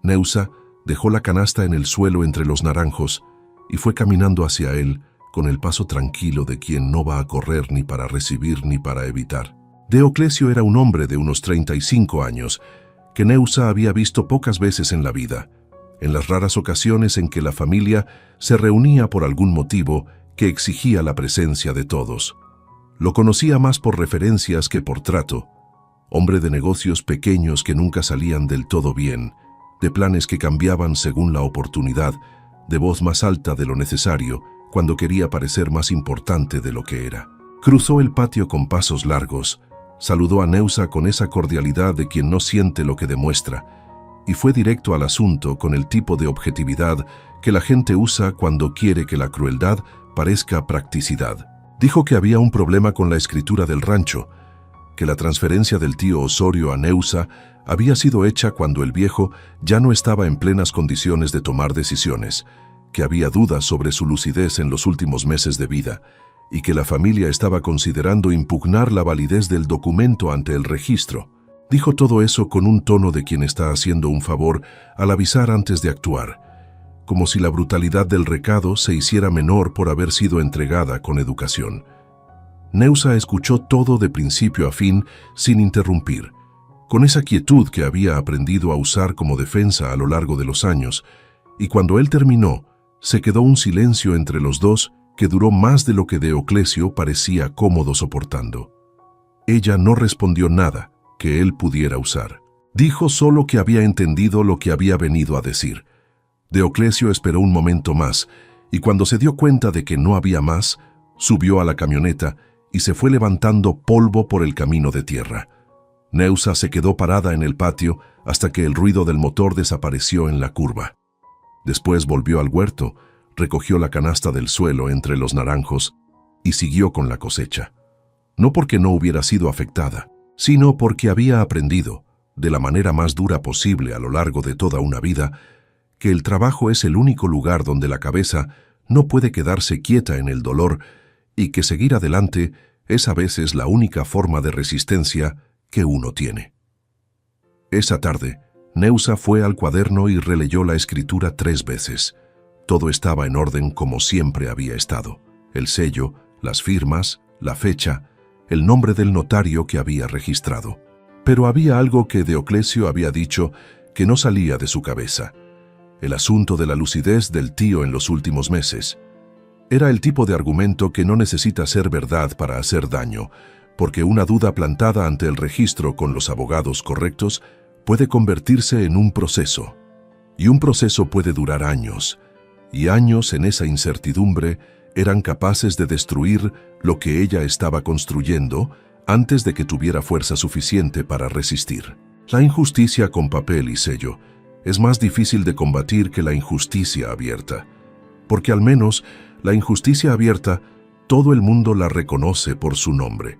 Neusa dejó la canasta en el suelo entre los naranjos y fue caminando hacia él con el paso tranquilo de quien no va a correr ni para recibir ni para evitar. Deoclesio era un hombre de unos 35 años que Neusa había visto pocas veces en la vida, en las raras ocasiones en que la familia se reunía por algún motivo que exigía la presencia de todos. Lo conocía más por referencias que por trato. Hombre de negocios pequeños que nunca salían del todo bien, de planes que cambiaban según la oportunidad, de voz más alta de lo necesario cuando quería parecer más importante de lo que era. Cruzó el patio con pasos largos, saludó a Neusa con esa cordialidad de quien no siente lo que demuestra, y fue directo al asunto con el tipo de objetividad que la gente usa cuando quiere que la crueldad parezca practicidad. Dijo que había un problema con la escritura del rancho, que la transferencia del tío Osorio a Neusa había sido hecha cuando el viejo ya no estaba en plenas condiciones de tomar decisiones, que había dudas sobre su lucidez en los últimos meses de vida y que la familia estaba considerando impugnar la validez del documento ante el registro. Dijo todo eso con un tono de quien está haciendo un favor al avisar antes de actuar, como si la brutalidad del recado se hiciera menor por haber sido entregada con educación. Neusa escuchó todo de principio a fin sin interrumpir, con esa quietud que había aprendido a usar como defensa a lo largo de los años, y cuando él terminó, se quedó un silencio entre los dos que duró más de lo que Deoclesio parecía cómodo soportando. Ella no respondió nada que él pudiera usar. Dijo solo que había entendido lo que había venido a decir. Deoclesio esperó un momento más, y cuando se dio cuenta de que no había más, subió a la camioneta y se fue levantando polvo por el camino de tierra. Neusa se quedó parada en el patio hasta que el ruido del motor desapareció en la curva. Después volvió al huerto, recogió la canasta del suelo entre los naranjos y siguió con la cosecha. No porque no hubiera sido afectada, sino porque había aprendido, de la manera más dura posible a lo largo de toda una vida, que el trabajo es el único lugar donde la cabeza no puede quedarse quieta en el dolor y que seguir adelante es a veces la única forma de resistencia que uno tiene. Esa tarde, Neusa fue al cuaderno y releyó la escritura 3 veces. Todo estaba en orden como siempre había estado. El sello, las firmas, la fecha, el nombre del notario que había registrado. Pero había algo que Deoclesio había dicho que no salía de su cabeza. El asunto de la lucidez del tío en los últimos meses. Era el tipo de argumento que no necesita ser verdad para hacer daño, porque una duda plantada ante el registro con los abogados correctos puede convertirse en un proceso. Y un proceso puede durar años, y años en esa incertidumbre eran capaces de destruir lo que ella estaba construyendo antes de que tuviera fuerza suficiente para resistir. La injusticia con papel y sello es más difícil de combatir que la injusticia abierta, porque al menos la injusticia abierta todo el mundo la reconoce por su nombre.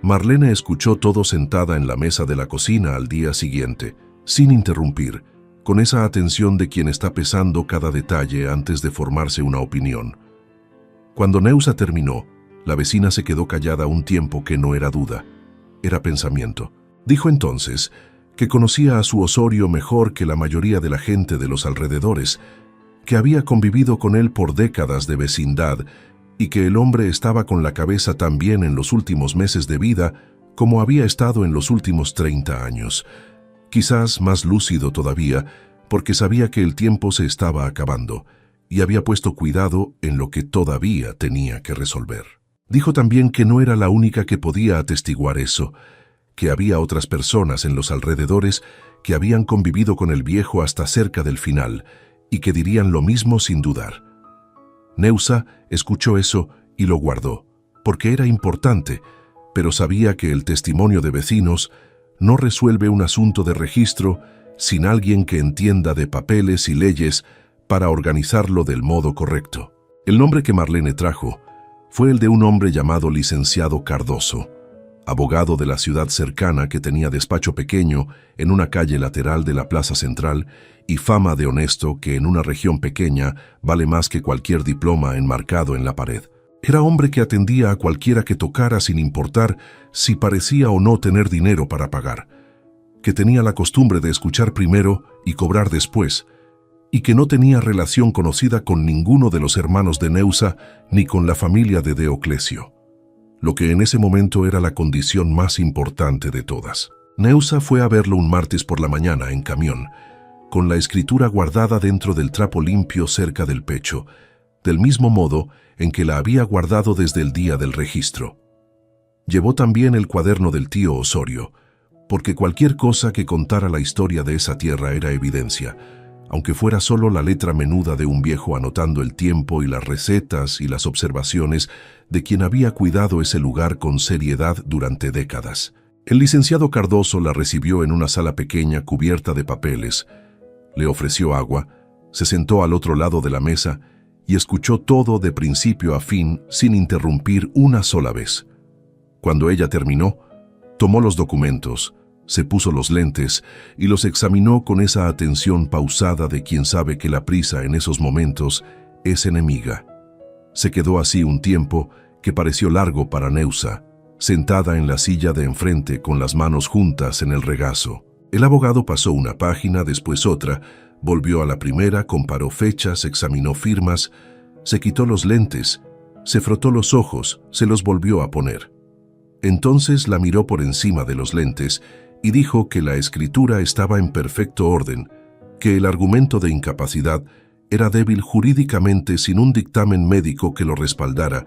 Marlene escuchó todo sentada en la mesa de la cocina al día siguiente, sin interrumpir, con esa atención de quien está pesando cada detalle antes de formarse una opinión. Cuando Neusa terminó, la vecina se quedó callada un tiempo que no era duda, era pensamiento. Dijo entonces que conocía a su Osorio mejor que la mayoría de la gente de los alrededores, que había convivido con él por décadas de vecindad y que el hombre estaba con la cabeza tan bien en los últimos meses de vida como había estado en los últimos 30 años. Quizás más lúcido todavía, porque sabía que el tiempo se estaba acabando y había puesto cuidado en lo que todavía tenía que resolver. Dijo también que no era la única que podía atestiguar eso, que había otras personas en los alrededores que habían convivido con el viejo hasta cerca del final y que dirían lo mismo sin dudar. Neusa escuchó eso y lo guardó, porque era importante, pero sabía que el testimonio de vecinos no resuelve un asunto de registro sin alguien que entienda de papeles y leyes para organizarlo del modo correcto. El nombre que Marlene trajo fue el de un hombre llamado licenciado Cardoso, abogado de la ciudad cercana que tenía despacho pequeño en una calle lateral de la plaza central y fama de honesto que en una región pequeña vale más que cualquier diploma enmarcado en la pared. Era hombre que atendía a cualquiera que tocara sin importar si parecía o no tener dinero para pagar, que tenía la costumbre de escuchar primero y cobrar después, y que no tenía relación conocida con ninguno de los hermanos de Neusa ni con la familia de Deoclesio, lo que en ese momento era la condición más importante de todas. Neusa fue a verlo un martes por la mañana en camión, con la escritura guardada dentro del trapo limpio cerca del pecho, del mismo modo en que la había guardado desde el día del registro. Llevó también el cuaderno del tío Osorio, porque cualquier cosa que contara la historia de esa tierra era evidencia, aunque fuera solo la letra menuda de un viejo anotando el tiempo y las recetas y las observaciones de quien había cuidado ese lugar con seriedad durante décadas. El licenciado Cardoso la recibió en una sala pequeña cubierta de papeles, le ofreció agua, se sentó al otro lado de la mesa y escuchó todo de principio a fin sin interrumpir una sola vez. Cuando ella terminó, tomó los documentos, se puso los lentes y los examinó con esa atención pausada de quien sabe que la prisa en esos momentos es enemiga. Se quedó así un tiempo que pareció largo para Neusa, sentada en la silla de enfrente con las manos juntas en el regazo. El abogado pasó una página, después otra, volvió a la primera, comparó fechas, examinó firmas, se quitó los lentes, se frotó los ojos, se los volvió a poner. Entonces la miró por encima de los lentes y dijo que la escritura estaba en perfecto orden, que el argumento de incapacidad era débil jurídicamente sin un dictamen médico que lo respaldara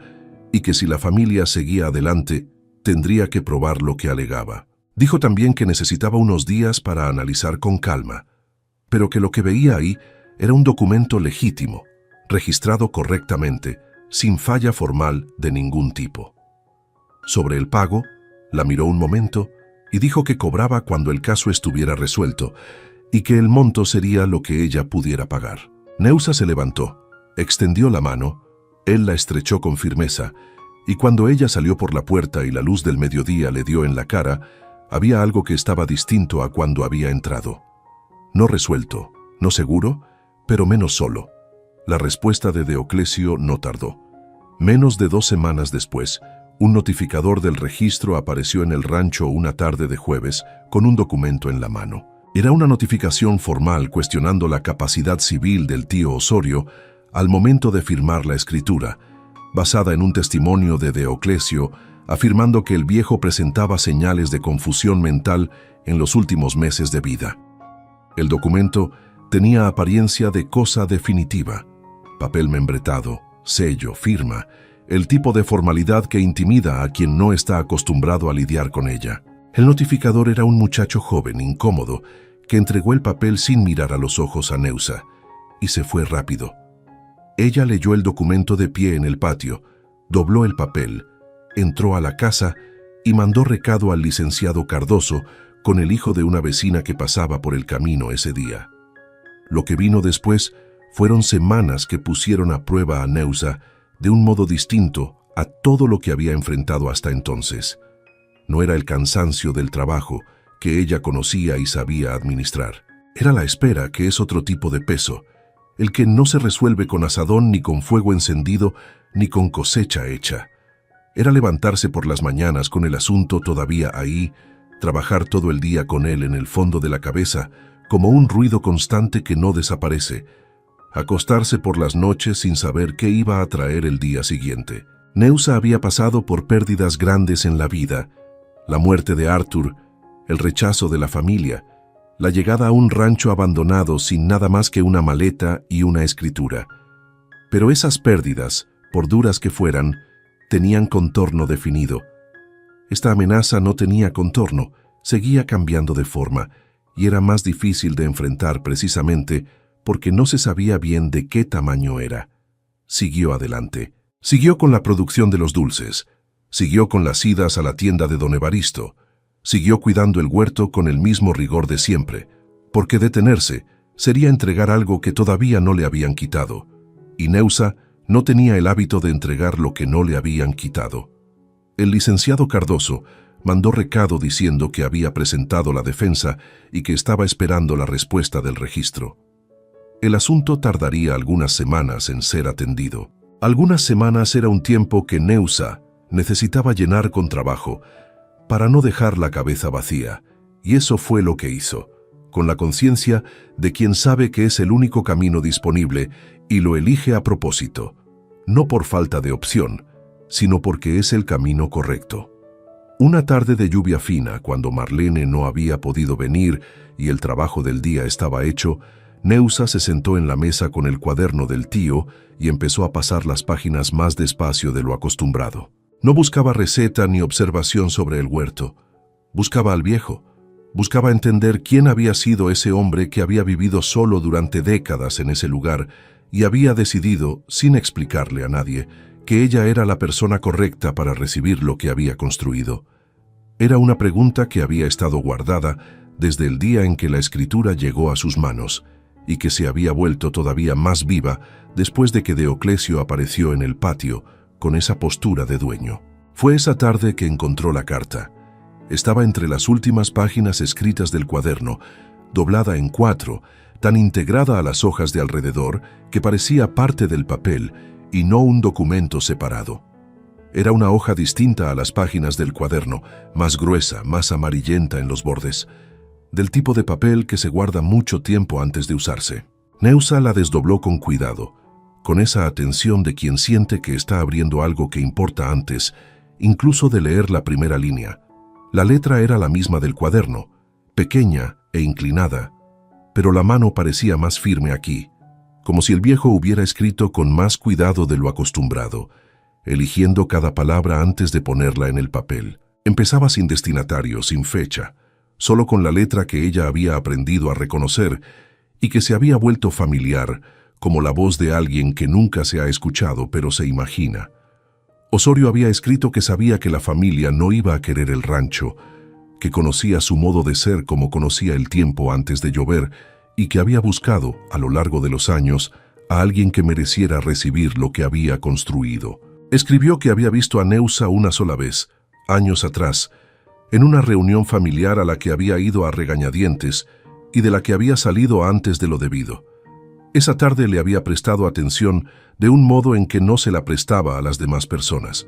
y que si la familia seguía adelante, tendría que probar lo que alegaba. Dijo también que necesitaba unos días para analizar con calma, pero que lo que veía ahí era un documento legítimo, registrado correctamente, sin falla formal de ningún tipo. Sobre el pago, la miró un momento y dijo que cobraba cuando el caso estuviera resuelto y que el monto sería lo que ella pudiera pagar. Neusa se levantó, extendió la mano, él la estrechó con firmeza y cuando ella salió por la puerta y la luz del mediodía le dio en la cara, había algo que estaba distinto a cuando había entrado. No resuelto, no seguro, pero menos solo. La respuesta de Deoclesio no tardó. Menos de 2 semanas después, un notificador del registro apareció en el rancho una tarde de jueves con un documento en la mano. Era una notificación formal cuestionando la capacidad civil del tío Osorio al momento de firmar la escritura, basada en un testimonio de Deoclesio afirmando que el viejo presentaba señales de confusión mental en los últimos meses de vida. El documento tenía apariencia de cosa definitiva, papel membretado, sello, firma, el tipo de formalidad que intimida a quien no está acostumbrado a lidiar con ella. El notificador era un muchacho joven, incómodo, que entregó el papel sin mirar a los ojos a Neusa, y se fue rápido. Ella leyó el documento de pie en el patio, dobló el papel, entró a la casa y mandó recado al licenciado Cardoso con el hijo de una vecina que pasaba por el camino ese día. Lo que vino después fueron semanas que pusieron a prueba a Neusa de un modo distinto a todo lo que había enfrentado hasta entonces. No era el cansancio del trabajo que ella conocía y sabía administrar. Era la espera, que es otro tipo de peso, el que no se resuelve con asadón ni con fuego encendido ni con cosecha hecha. Era levantarse por las mañanas con el asunto todavía ahí, trabajar todo el día con él en el fondo de la cabeza, como un ruido constante que no desaparece, acostarse por las noches sin saber qué iba a traer el día siguiente. Neusa había pasado por pérdidas grandes en la vida, la muerte de Arthur, el rechazo de la familia, la llegada a un rancho abandonado sin nada más que una maleta y una escritura. Pero esas pérdidas, por duras que fueran, tenían contorno definido. Esta amenaza no tenía contorno, seguía cambiando de forma, y era más difícil de enfrentar precisamente porque no se sabía bien de qué tamaño era. Siguió adelante. Siguió con la producción de los dulces. Siguió con las idas a la tienda de don Evaristo. Siguió cuidando el huerto con el mismo rigor de siempre, porque detenerse sería entregar algo que todavía no le habían quitado, y Neusa no tenía el hábito de entregar lo que no le habían quitado. El licenciado Cardoso mandó recado diciendo que había presentado la defensa y que estaba esperando la respuesta del registro. El asunto tardaría algunas semanas en ser atendido. Algunas semanas era un tiempo que Neusa necesitaba llenar con trabajo para no dejar la cabeza vacía, y eso fue lo que hizo, con la conciencia de quien sabe que es el único camino disponible y lo elige a propósito, no por falta de opción, sino porque es el camino correcto. Una tarde de lluvia fina, cuando Marlene no había podido venir y el trabajo del día estaba hecho, Neusa se sentó en la mesa con el cuaderno del tío y empezó a pasar las páginas más despacio de lo acostumbrado. No buscaba receta ni observación sobre el huerto. Buscaba al viejo. Buscaba entender quién había sido ese hombre que había vivido solo durante décadas en ese lugar y había decidido, sin explicarle a nadie, que ella era la persona correcta para recibir lo que había construido. Era una pregunta que había estado guardada desde el día en que la escritura llegó a sus manos y que se había vuelto todavía más viva después de que Deoclesio apareció en el patio con esa postura de dueño. Fue esa tarde que encontró la carta. Estaba entre las últimas páginas escritas del cuaderno, doblada en 4, tan integrada a las hojas de alrededor que parecía parte del papel y no un documento separado. Era una hoja distinta a las páginas del cuaderno, más gruesa, más amarillenta en los bordes, del tipo de papel que se guarda mucho tiempo antes de usarse. Neusa la desdobló con cuidado, con esa atención de quien siente que está abriendo algo que importa antes, incluso de leer la primera línea. La letra era la misma del cuaderno, pequeña e inclinada, pero la mano parecía más firme aquí, como si el viejo hubiera escrito con más cuidado de lo acostumbrado, eligiendo cada palabra antes de ponerla en el papel. Empezaba sin destinatario, sin fecha, solo con la letra que ella había aprendido a reconocer y que se había vuelto familiar, como la voz de alguien que nunca se ha escuchado pero se imagina. Osorio había escrito que sabía que la familia no iba a querer el rancho, que conocía su modo de ser como conocía el tiempo antes de llover y que había buscado, a lo largo de los años, a alguien que mereciera recibir lo que había construido. Escribió que había visto a Neusa una sola vez, años atrás, en una reunión familiar a la que había ido a regañadientes y de la que había salido antes de lo debido. Esa tarde le había prestado atención de un modo en que no se la prestaba a las demás personas.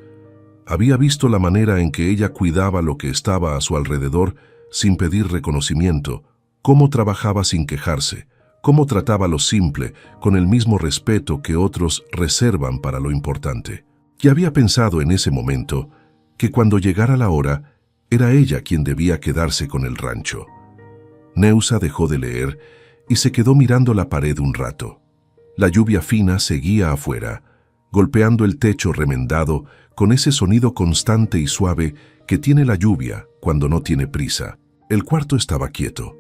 Había visto la manera en que ella cuidaba lo que estaba a su alrededor sin pedir reconocimiento, cómo trabajaba sin quejarse, cómo trataba lo simple con el mismo respeto que otros reservan para lo importante. Y había pensado en ese momento que cuando llegara la hora, era ella quien debía quedarse con el rancho. Neusa dejó de leer y se quedó mirando la pared un rato. La lluvia fina seguía afuera, golpeando el techo remendado con ese sonido constante y suave que tiene la lluvia cuando no tiene prisa. El cuarto estaba quieto.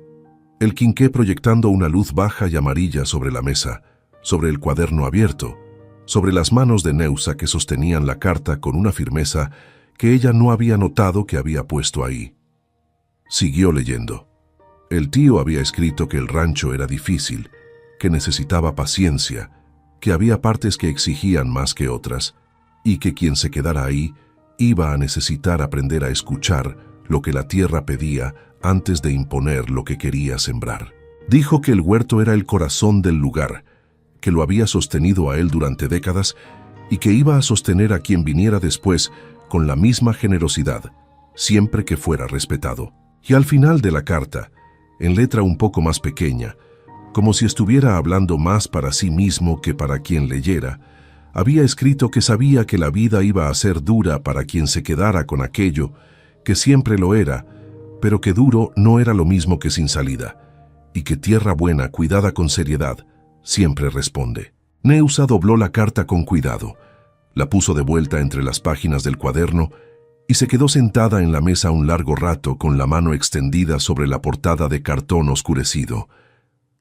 El quinqué proyectando una luz baja y amarilla sobre la mesa, sobre el cuaderno abierto, sobre las manos de Neusa que sostenían la carta con una firmeza que ella no había notado que había puesto ahí. Siguió leyendo. El tío había escrito que el rancho era difícil, que necesitaba paciencia, que había partes que exigían más que otras, y que quien se quedara ahí iba a necesitar aprender a escuchar lo que la tierra pedía antes de imponer lo que quería sembrar. Dijo que el huerto era el corazón del lugar, que lo había sostenido a él durante décadas y que iba a sostener a quien viniera después con la misma generosidad, siempre que fuera respetado. Y al final de la carta, en letra un poco más pequeña, como si estuviera hablando más para sí mismo que para quien leyera, había escrito que sabía que la vida iba a ser dura para quien se quedara con aquello, que siempre lo era, pero que duro no era lo mismo que sin salida, y que tierra buena, cuidada con seriedad, siempre responde. Neusa dobló la carta con cuidado, la puso de vuelta entre las páginas del cuaderno y se quedó sentada en la mesa un largo rato con la mano extendida sobre la portada de cartón oscurecido.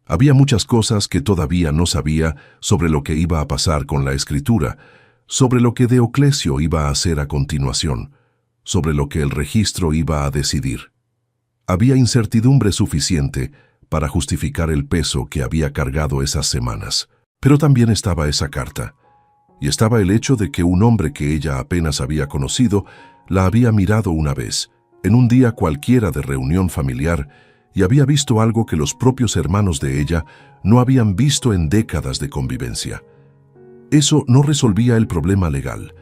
Había muchas cosas que todavía no sabía sobre lo que iba a pasar con la escritura, sobre lo que Deoclesio iba a hacer a continuación, sobre lo que el registro iba a decidir. Había incertidumbre suficiente para justificar el peso que había cargado esas semanas. Pero también estaba esa carta, y estaba el hecho de que un hombre que ella apenas había conocido la había mirado una vez, en un día cualquiera de reunión familiar, y había visto algo que los propios hermanos de ella no habían visto en décadas de convivencia. Eso no resolvía el problema legal,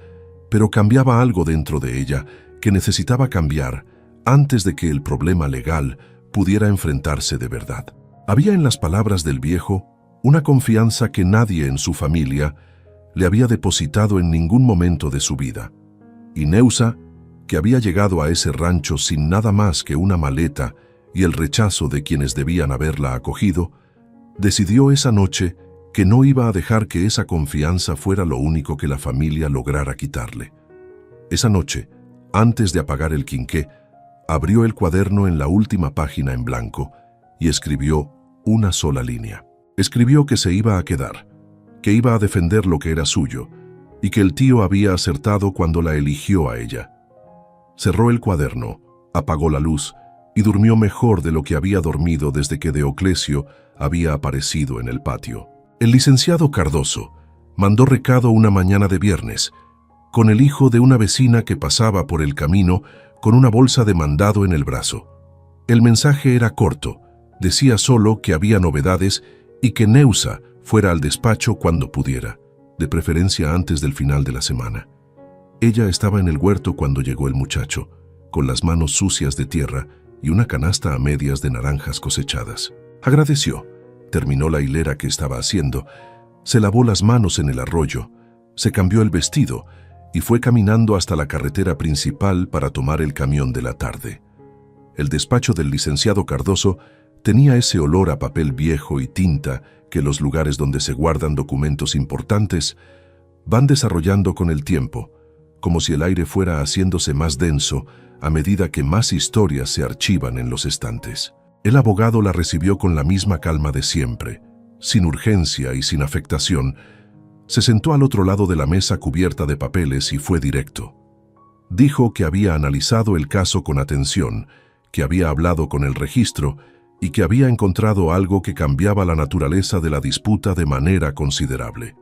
pero cambiaba algo dentro de ella que necesitaba cambiar antes de que el problema legal pudiera enfrentarse de verdad. Había en las palabras del viejo una confianza que nadie en su familia le había depositado en ningún momento de su vida. Y Neusa, que había llegado a ese rancho sin nada más que una maleta y el rechazo de quienes debían haberla acogido, decidió esa noche que no iba a dejar que esa confianza fuera lo único que la familia lograra quitarle. Esa noche, antes de apagar el quinqué, abrió el cuaderno en la última página en blanco y escribió una sola línea. Escribió que se iba a quedar, que iba a defender lo que era suyo y que el tío había acertado cuando la eligió a ella. Cerró el cuaderno, apagó la luz y durmió mejor de lo que había dormido desde que Deoclesio había aparecido en el patio. El licenciado Cardoso mandó recado una mañana de viernes, con el hijo de una vecina que pasaba por el camino con una bolsa de mandado en el brazo. El mensaje era corto, decía solo que había novedades y que Neusa fuera al despacho cuando pudiera, de preferencia antes del final de la semana. Ella estaba en el huerto cuando llegó el muchacho, con las manos sucias de tierra y una canasta a medias de naranjas cosechadas. Agradeció, terminó la hilera que estaba haciendo, se lavó las manos en el arroyo, se cambió el vestido y fue caminando hasta la carretera principal para tomar el camión de la tarde. El despacho del licenciado Cardoso tenía ese olor a papel viejo y tinta que los lugares donde se guardan documentos importantes van desarrollando con el tiempo, como si el aire fuera haciéndose más denso a medida que más historias se archivan en los estantes. El abogado la recibió con la misma calma de siempre, sin urgencia y sin afectación. Se sentó al otro lado de la mesa cubierta de papeles y fue directo. Dijo que había analizado el caso con atención, que había hablado con el registro y que había encontrado algo que cambiaba la naturaleza de la disputa de manera considerable.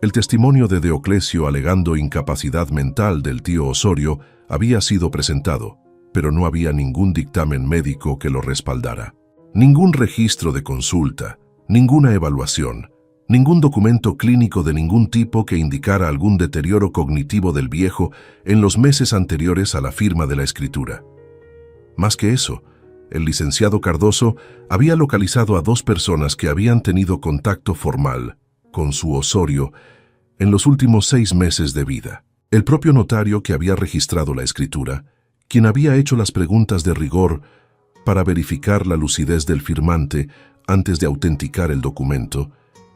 El testimonio de Deoclesio alegando incapacidad mental del tío Osorio había sido presentado, pero no había ningún dictamen médico que lo respaldara. Ningún registro de consulta, ninguna evaluación, ningún documento clínico de ningún tipo que indicara algún deterioro cognitivo del viejo en los meses anteriores a la firma de la escritura. Más que eso, el licenciado Cardoso había localizado a 2 personas que habían tenido contacto formal con su Osorio en los últimos 6 meses de vida. El propio notario que había registrado la escritura, quien había hecho las preguntas de rigor para verificar la lucidez del firmante antes de autenticar el documento,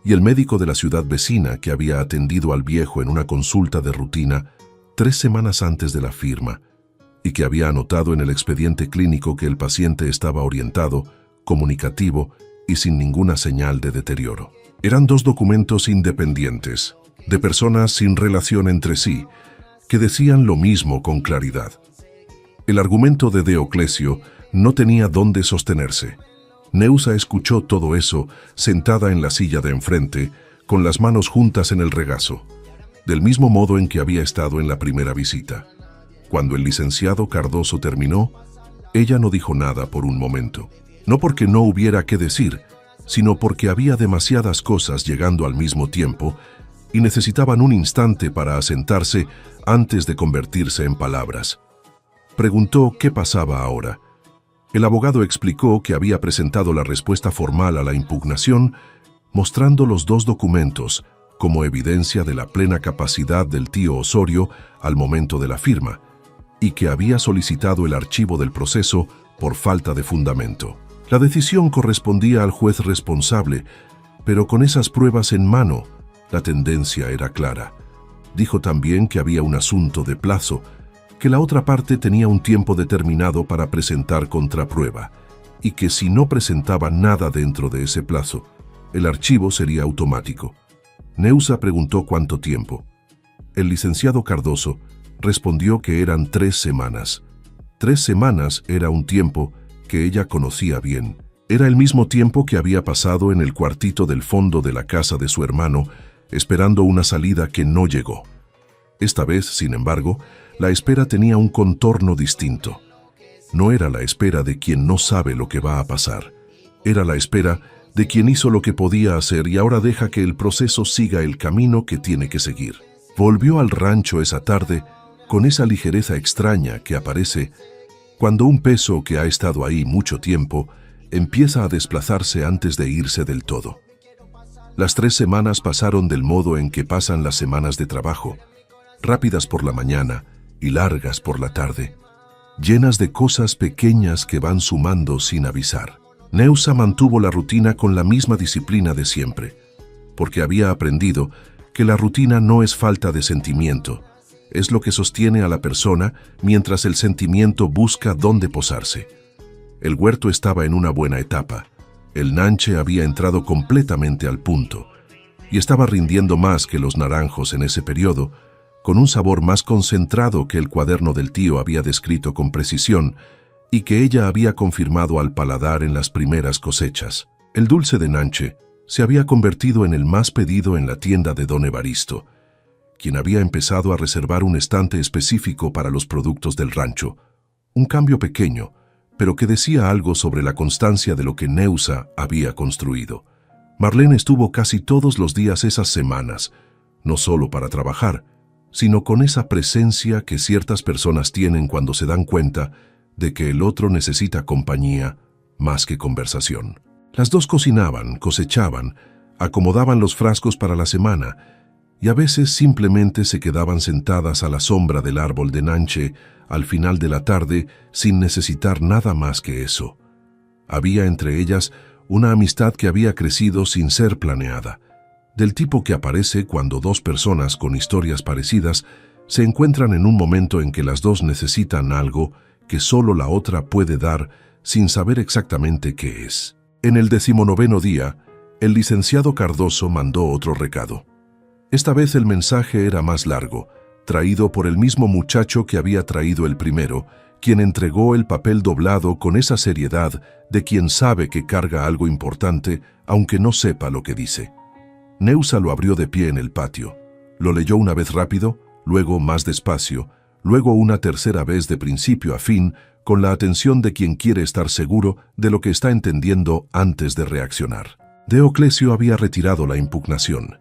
y el médico de la ciudad vecina que había atendido al viejo en una consulta de rutina 3 semanas antes de la firma, y que había anotado en el expediente clínico que el paciente estaba orientado, comunicativo y sin ninguna señal de deterioro. Eran 2 documentos independientes, de personas sin relación entre sí, que decían lo mismo con claridad. El argumento de Deoclesio no tenía dónde sostenerse. Neusa escuchó todo eso sentada en la silla de enfrente, con las manos juntas en el regazo, del mismo modo en que había estado en la primera visita. Cuando el licenciado Cardoso terminó, ella no dijo nada por un momento. No porque no hubiera qué decir, sino porque había demasiadas cosas llegando al mismo tiempo y necesitaban un instante para asentarse antes de convertirse en palabras. Preguntó qué pasaba ahora, El abogado explicó que había presentado la respuesta formal a la impugnación, mostrando los dos documentos como evidencia de la plena capacidad del tío Osorio al momento de la firma, y que había solicitado el archivo del proceso por falta de fundamento. La decisión correspondía al juez responsable, pero con esas pruebas en mano, la tendencia era clara. Dijo también que había un asunto de plazo, que la otra parte tenía un tiempo determinado para presentar contraprueba, y que si no presentaba nada dentro de ese plazo, el archivo sería automático. Neusa preguntó cuánto tiempo. El licenciado Cardoso respondió que eran 3 semanas. 3 semanas era un tiempo que ella conocía bien. Era el mismo tiempo que había pasado en el cuartito del fondo de la casa de su hermano, esperando una salida que no llegó. Esta vez, sin embargo, la espera tenía un contorno distinto. No era la espera de quien no sabe lo que va a pasar. Era la espera de quien hizo lo que podía hacer y ahora deja que el proceso siga el camino que tiene que seguir. Volvió al rancho esa tarde con esa ligereza extraña que aparece cuando un peso que ha estado ahí mucho tiempo empieza a desplazarse antes de irse del todo. Las 3 semanas pasaron del modo en que pasan las semanas de trabajo, rápidas por la mañana y largas por la tarde, llenas de cosas pequeñas que van sumando sin avisar. Neusa mantuvo la rutina con la misma disciplina de siempre, porque había aprendido que la rutina no es falta de sentimiento, es lo que sostiene a la persona mientras el sentimiento busca dónde posarse. El huerto estaba en una buena etapa, el nanche había entrado completamente al punto, y estaba rindiendo más que los naranjos en ese periodo, con un sabor más concentrado que el cuaderno del tío había descrito con precisión, y que ella había confirmado al paladar en las primeras cosechas. El dulce de nanche se había convertido en el más pedido en la tienda de don Evaristo, quien había empezado a reservar un estante específico para los productos del rancho. Un cambio pequeño, pero que decía algo sobre la constancia de lo que Neusa había construido. Marlene estuvo casi todos los días esas semanas, no solo para trabajar, sino con esa presencia que ciertas personas tienen cuando se dan cuenta de que el otro necesita compañía más que conversación. Las dos cocinaban, cosechaban, acomodaban los frascos para la semana y a veces simplemente se quedaban sentadas a la sombra del árbol de nanche al final de la tarde sin necesitar nada más que eso. Había entre ellas una amistad que había crecido sin ser planeada, del tipo que aparece cuando dos personas con historias parecidas se encuentran en un momento en que las dos necesitan algo que solo la otra puede dar sin saber exactamente qué es. En el 19º día, el licenciado Cardoso mandó otro recado. Esta vez el mensaje era más largo, traído por el mismo muchacho que había traído el primero, quien entregó el papel doblado con esa seriedad de quien sabe que carga algo importante, aunque no sepa lo que dice. Neusa lo abrió de pie en el patio. Lo leyó una vez rápido, luego más despacio, luego una tercera vez de principio a fin, con la atención de quien quiere estar seguro de lo que está entendiendo antes de reaccionar. Deoclesio había retirado la impugnación.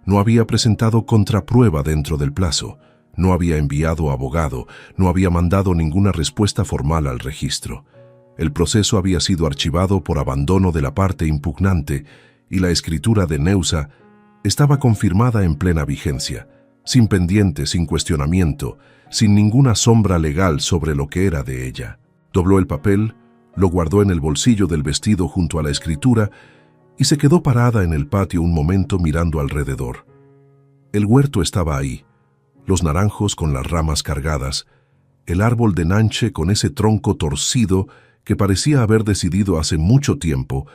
No había presentado contraprueba dentro del plazo, no había enviado abogado, no había mandado ninguna respuesta formal al registro. El proceso había sido archivado por abandono de la parte impugnante y la escritura de Neusa estaba confirmada en plena vigencia, sin pendiente, sin cuestionamiento, sin ninguna sombra legal sobre lo que era de ella. Dobló el papel, lo guardó en el bolsillo del vestido junto a la escritura y se quedó parada en el patio un momento mirando alrededor. El huerto estaba ahí, los naranjos con las ramas cargadas, el árbol de nanche con ese tronco torcido que parecía haber decidido hace mucho tiempo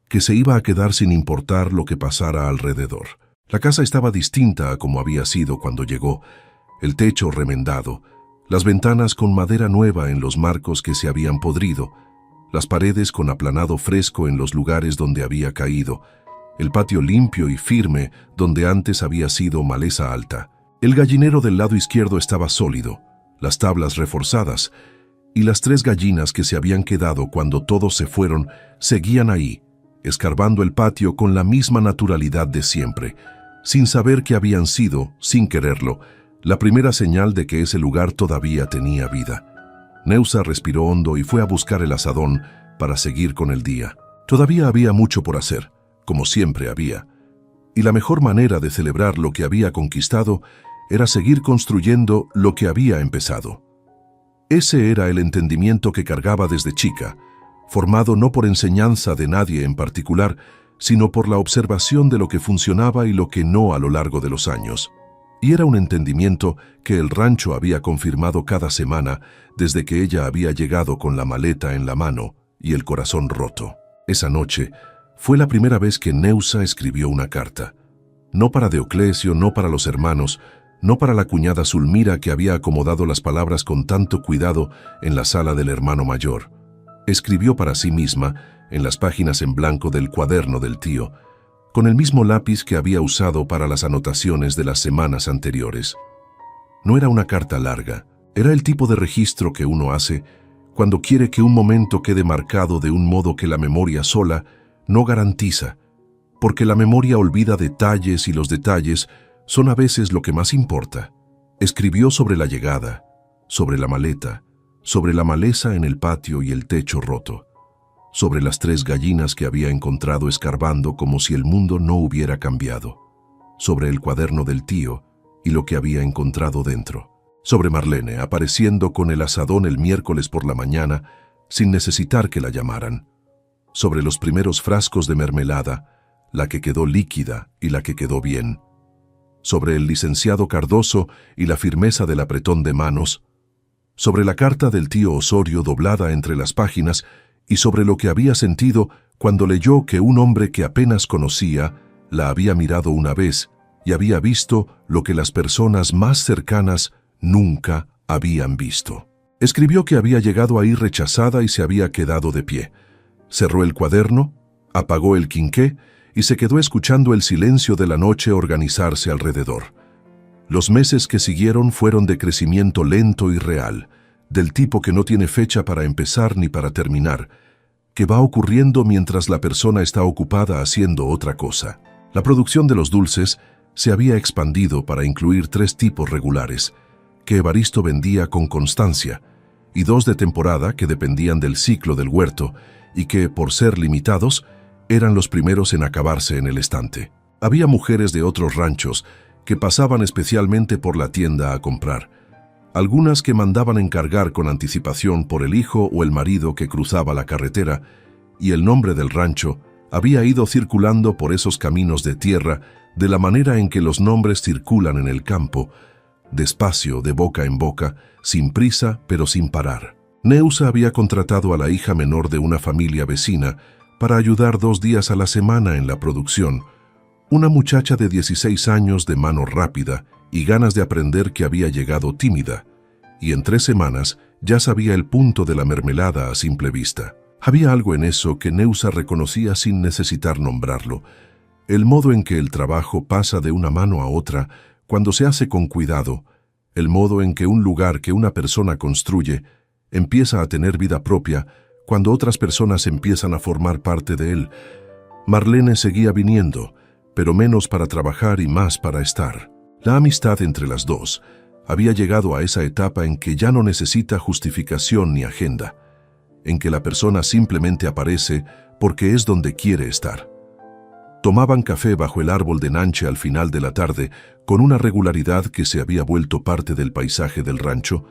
que se iba a quedar sin importar lo que pasara alrededor. La casa estaba distinta a como había sido cuando llegó, el techo remendado, las ventanas con madera nueva en los marcos que se habían podrido, las paredes con aplanado fresco en los lugares donde había caído, el patio limpio y firme donde antes había sido maleza alta. El gallinero del lado izquierdo estaba sólido, las tablas reforzadas, y las 3 gallinas que se habían quedado cuando todos se fueron seguían ahí, escarbando el patio con la misma naturalidad de siempre, sin saber que habían sido, sin quererlo, la primera señal de que ese lugar todavía tenía vida. Neusa respiró hondo y fue a buscar el azadón para seguir con el día. Todavía había mucho por hacer, como siempre había, y la mejor manera de celebrar lo que había conquistado era seguir construyendo lo que había empezado. Ese era el entendimiento que cargaba desde chica, formado no por enseñanza de nadie en particular, sino por la observación de lo que funcionaba y lo que no a lo largo de los años. Y era un entendimiento que el rancho había confirmado cada semana desde que ella había llegado con la maleta en la mano y el corazón roto. Esa noche fue la primera vez que Neusa escribió una carta. No para Deoclesio, no para los hermanos, no para la cuñada Zulmira que había acomodado las palabras con tanto cuidado en la sala del hermano mayor. Escribió para sí misma en las páginas en blanco del cuaderno del tío, con el mismo lápiz que había usado para las anotaciones de las semanas anteriores. No era una carta larga, era el tipo de registro que uno hace cuando quiere que un momento quede marcado de un modo que la memoria sola no garantiza, porque la memoria olvida detalles y los detalles son a veces lo que más importa. Escribió sobre la llegada, sobre la maleta, sobre la maleza en el patio y el techo roto, sobre las 3 gallinas que había encontrado escarbando como si el mundo no hubiera cambiado, sobre el cuaderno del tío y lo que había encontrado dentro, sobre Marlene apareciendo con el azadón el miércoles por la mañana sin necesitar que la llamaran, sobre los primeros frascos de mermelada, la que quedó líquida y la que quedó bien, sobre el licenciado Cardoso y la firmeza del apretón de manos, sobre la carta del tío Osorio doblada entre las páginas y sobre lo que había sentido cuando leyó que un hombre que apenas conocía la había mirado una vez y había visto lo que las personas más cercanas nunca habían visto. Escribió que había llegado ahí rechazada y se había quedado de pie. Cerró el cuaderno, apagó el quinqué y se quedó escuchando el silencio de la noche organizarse alrededor. Los meses que siguieron fueron de crecimiento lento y real, del tipo que no tiene fecha para empezar ni para terminar, que va ocurriendo mientras la persona está ocupada haciendo otra cosa. La producción de los dulces se había expandido para incluir 3 tipos regulares, que Evaristo vendía con constancia, y 2 de temporada que dependían del ciclo del huerto y que, por ser limitados, eran los primeros en acabarse en el estante. Había mujeres de otros ranchos que pasaban especialmente por la tienda a comprar, algunas que mandaban encargar con anticipación por el hijo o el marido que cruzaba la carretera, y el nombre del rancho había ido circulando por esos caminos de tierra de la manera en que los nombres circulan en el campo, despacio, de boca en boca, sin prisa pero sin parar. Neusa había contratado a la hija menor de una familia vecina para ayudar 2 días a la semana en la producción, una muchacha de 16 años de mano rápida y ganas de aprender que había llegado tímida, y en 3 semanas ya sabía el punto de la mermelada a simple vista. Había algo en eso que Neusa reconocía sin necesitar nombrarlo, el modo en que el trabajo pasa de una mano a otra cuando se hace con cuidado, el modo en que un lugar que una persona construye empieza a tener vida propia cuando otras personas empiezan a formar parte de él. Marlene seguía viniendo, pero menos para trabajar y más para estar. La amistad entre las dos había llegado a esa etapa en que ya no necesita justificación ni agenda, en que la persona simplemente aparece porque es donde quiere estar. Tomaban café bajo el árbol de nanche al final de la tarde con una regularidad que se había vuelto parte del paisaje del rancho,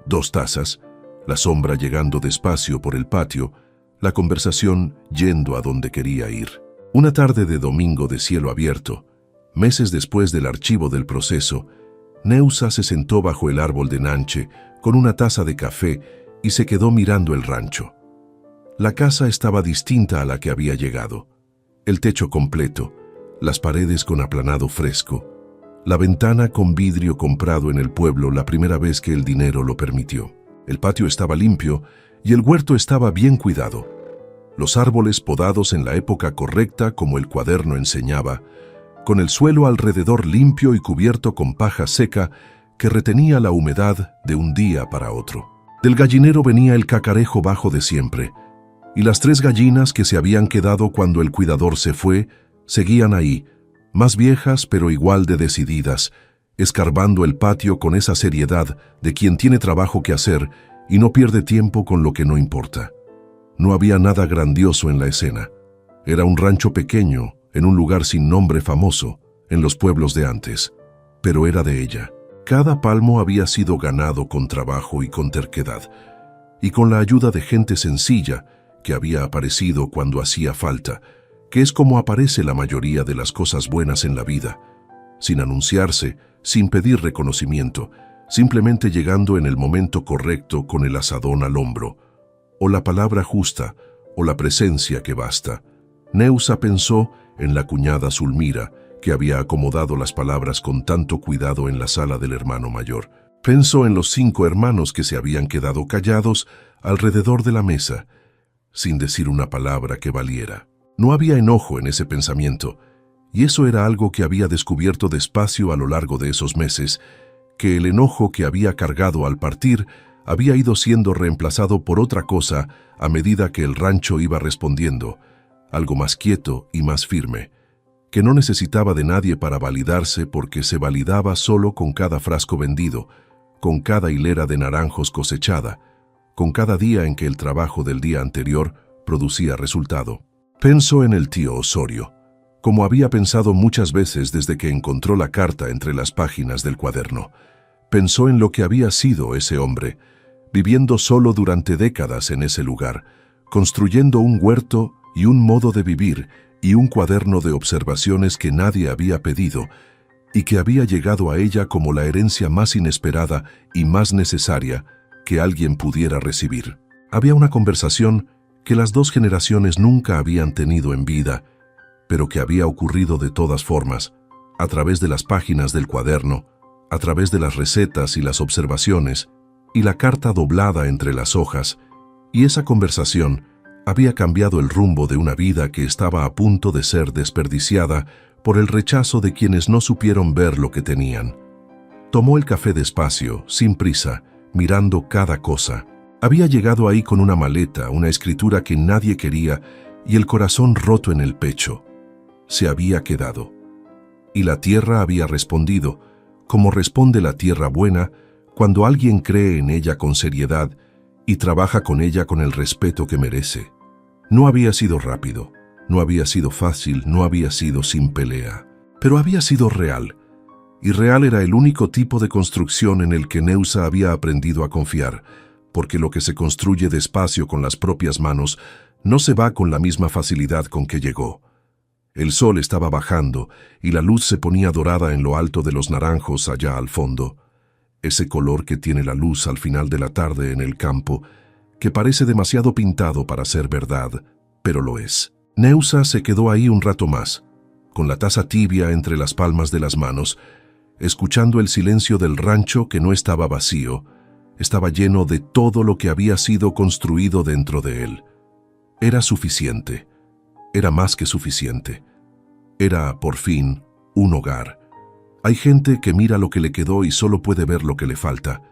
2 tazas, la sombra llegando despacio por el patio, la conversación yendo a donde quería ir. Una tarde de domingo de cielo abierto, meses después del archivo del proceso, Neusa se sentó bajo el árbol de nanche con una taza de café y se quedó mirando el rancho. La casa estaba distinta a la que había llegado. El techo completo, las paredes con aplanado fresco, la ventana con vidrio comprado en el pueblo la primera vez que el dinero lo permitió. El patio estaba limpio y el huerto estaba bien cuidado. Los árboles podados en la época correcta como el cuaderno enseñaba, con el suelo alrededor limpio y cubierto con paja seca que retenía la humedad de un día para otro. Del gallinero venía el cacarejo bajo de siempre, y las 3 gallinas que se habían quedado cuando el cuidador se fue, seguían ahí, más viejas pero igual de decididas, escarbando el patio con esa seriedad de quien tiene trabajo que hacer y no pierde tiempo con lo que no importa. No había nada grandioso en la escena. Era un rancho pequeño, en un lugar sin nombre famoso, en los pueblos de antes. Pero era de ella. Cada palmo había sido ganado con trabajo y con terquedad, y con la ayuda de gente sencilla que había aparecido cuando hacía falta, que es como aparece la mayoría de las cosas buenas en la vida, sin anunciarse, sin pedir reconocimiento, simplemente llegando en el momento correcto con el azadón al hombro, o la palabra justa, o la presencia que basta. Neusa pensó en la cuñada Zulmira, que había acomodado las palabras con tanto cuidado en la sala del hermano mayor. Pensó en los 5 hermanos que se habían quedado callados alrededor de la mesa, sin decir una palabra que valiera. No había enojo en ese pensamiento, y eso era algo que había descubierto despacio a lo largo de esos meses, que el enojo que había cargado al partir había ido siendo reemplazado por otra cosa a medida que el rancho iba respondiendo, algo más quieto y más firme, que no necesitaba de nadie para validarse porque se validaba solo con cada frasco vendido, con cada hilera de naranjos cosechada, con cada día en que el trabajo del día anterior producía resultado. Pensó en el tío Osorio, como había pensado muchas veces desde que encontró la carta entre las páginas del cuaderno. Pensó en lo que había sido ese hombre, viviendo solo durante décadas en ese lugar, construyendo un huerto y un modo de vivir y un cuaderno de observaciones que nadie había pedido y que había llegado a ella como la herencia más inesperada y más necesaria que alguien pudiera recibir. Había una conversación que las 2 generaciones nunca habían tenido en vida, pero que había ocurrido de todas formas, a través de las páginas del cuaderno, a través de las recetas y las observaciones, y la carta doblada entre las hojas, y esa conversación había cambiado el rumbo de una vida que estaba a punto de ser desperdiciada por el rechazo de quienes no supieron ver lo que tenían. Tomó el café despacio, sin prisa, mirando cada cosa. Había llegado ahí con una maleta, una escritura que nadie quería y el corazón roto en el pecho. Se había quedado. Y la tierra había respondido, como responde la tierra buena cuando alguien cree en ella con seriedad y trabaja con ella con el respeto que merece. No había sido rápido, no había sido fácil, no había sido sin pelea, pero había sido real. Y real era el único tipo de construcción en el que Neusa había aprendido a confiar, porque lo que se construye despacio con las propias manos no se va con la misma facilidad con que llegó. El sol estaba bajando y la luz se ponía dorada en lo alto de los naranjos allá al fondo. Ese color que tiene la luz al final de la tarde en el campo, que parece demasiado pintado para ser verdad, pero lo es. Neusa se quedó ahí un rato más, con la taza tibia entre las palmas de las manos, escuchando el silencio del rancho que no estaba vacío, estaba lleno de todo lo que había sido construido dentro de él. Era suficiente, era más que suficiente. Era, por fin, un hogar. Hay gente que mira lo que le quedó y solo puede ver lo que le falta.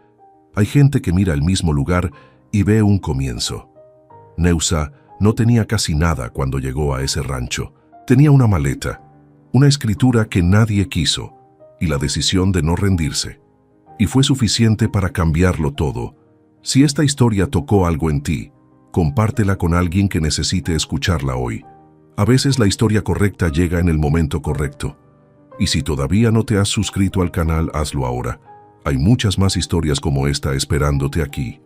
Hay gente que mira el mismo lugar y ve un comienzo. Neusa no tenía casi nada cuando llegó a ese rancho. Tenía una maleta, una escritura que nadie quiso y la decisión de no rendirse. Y fue suficiente para cambiarlo todo. Si esta historia tocó algo en ti, compártela con alguien que necesite escucharla hoy. A veces la historia correcta llega en el momento correcto. Y si todavía no te has suscrito al canal, hazlo ahora. Hay muchas más historias como esta esperándote aquí.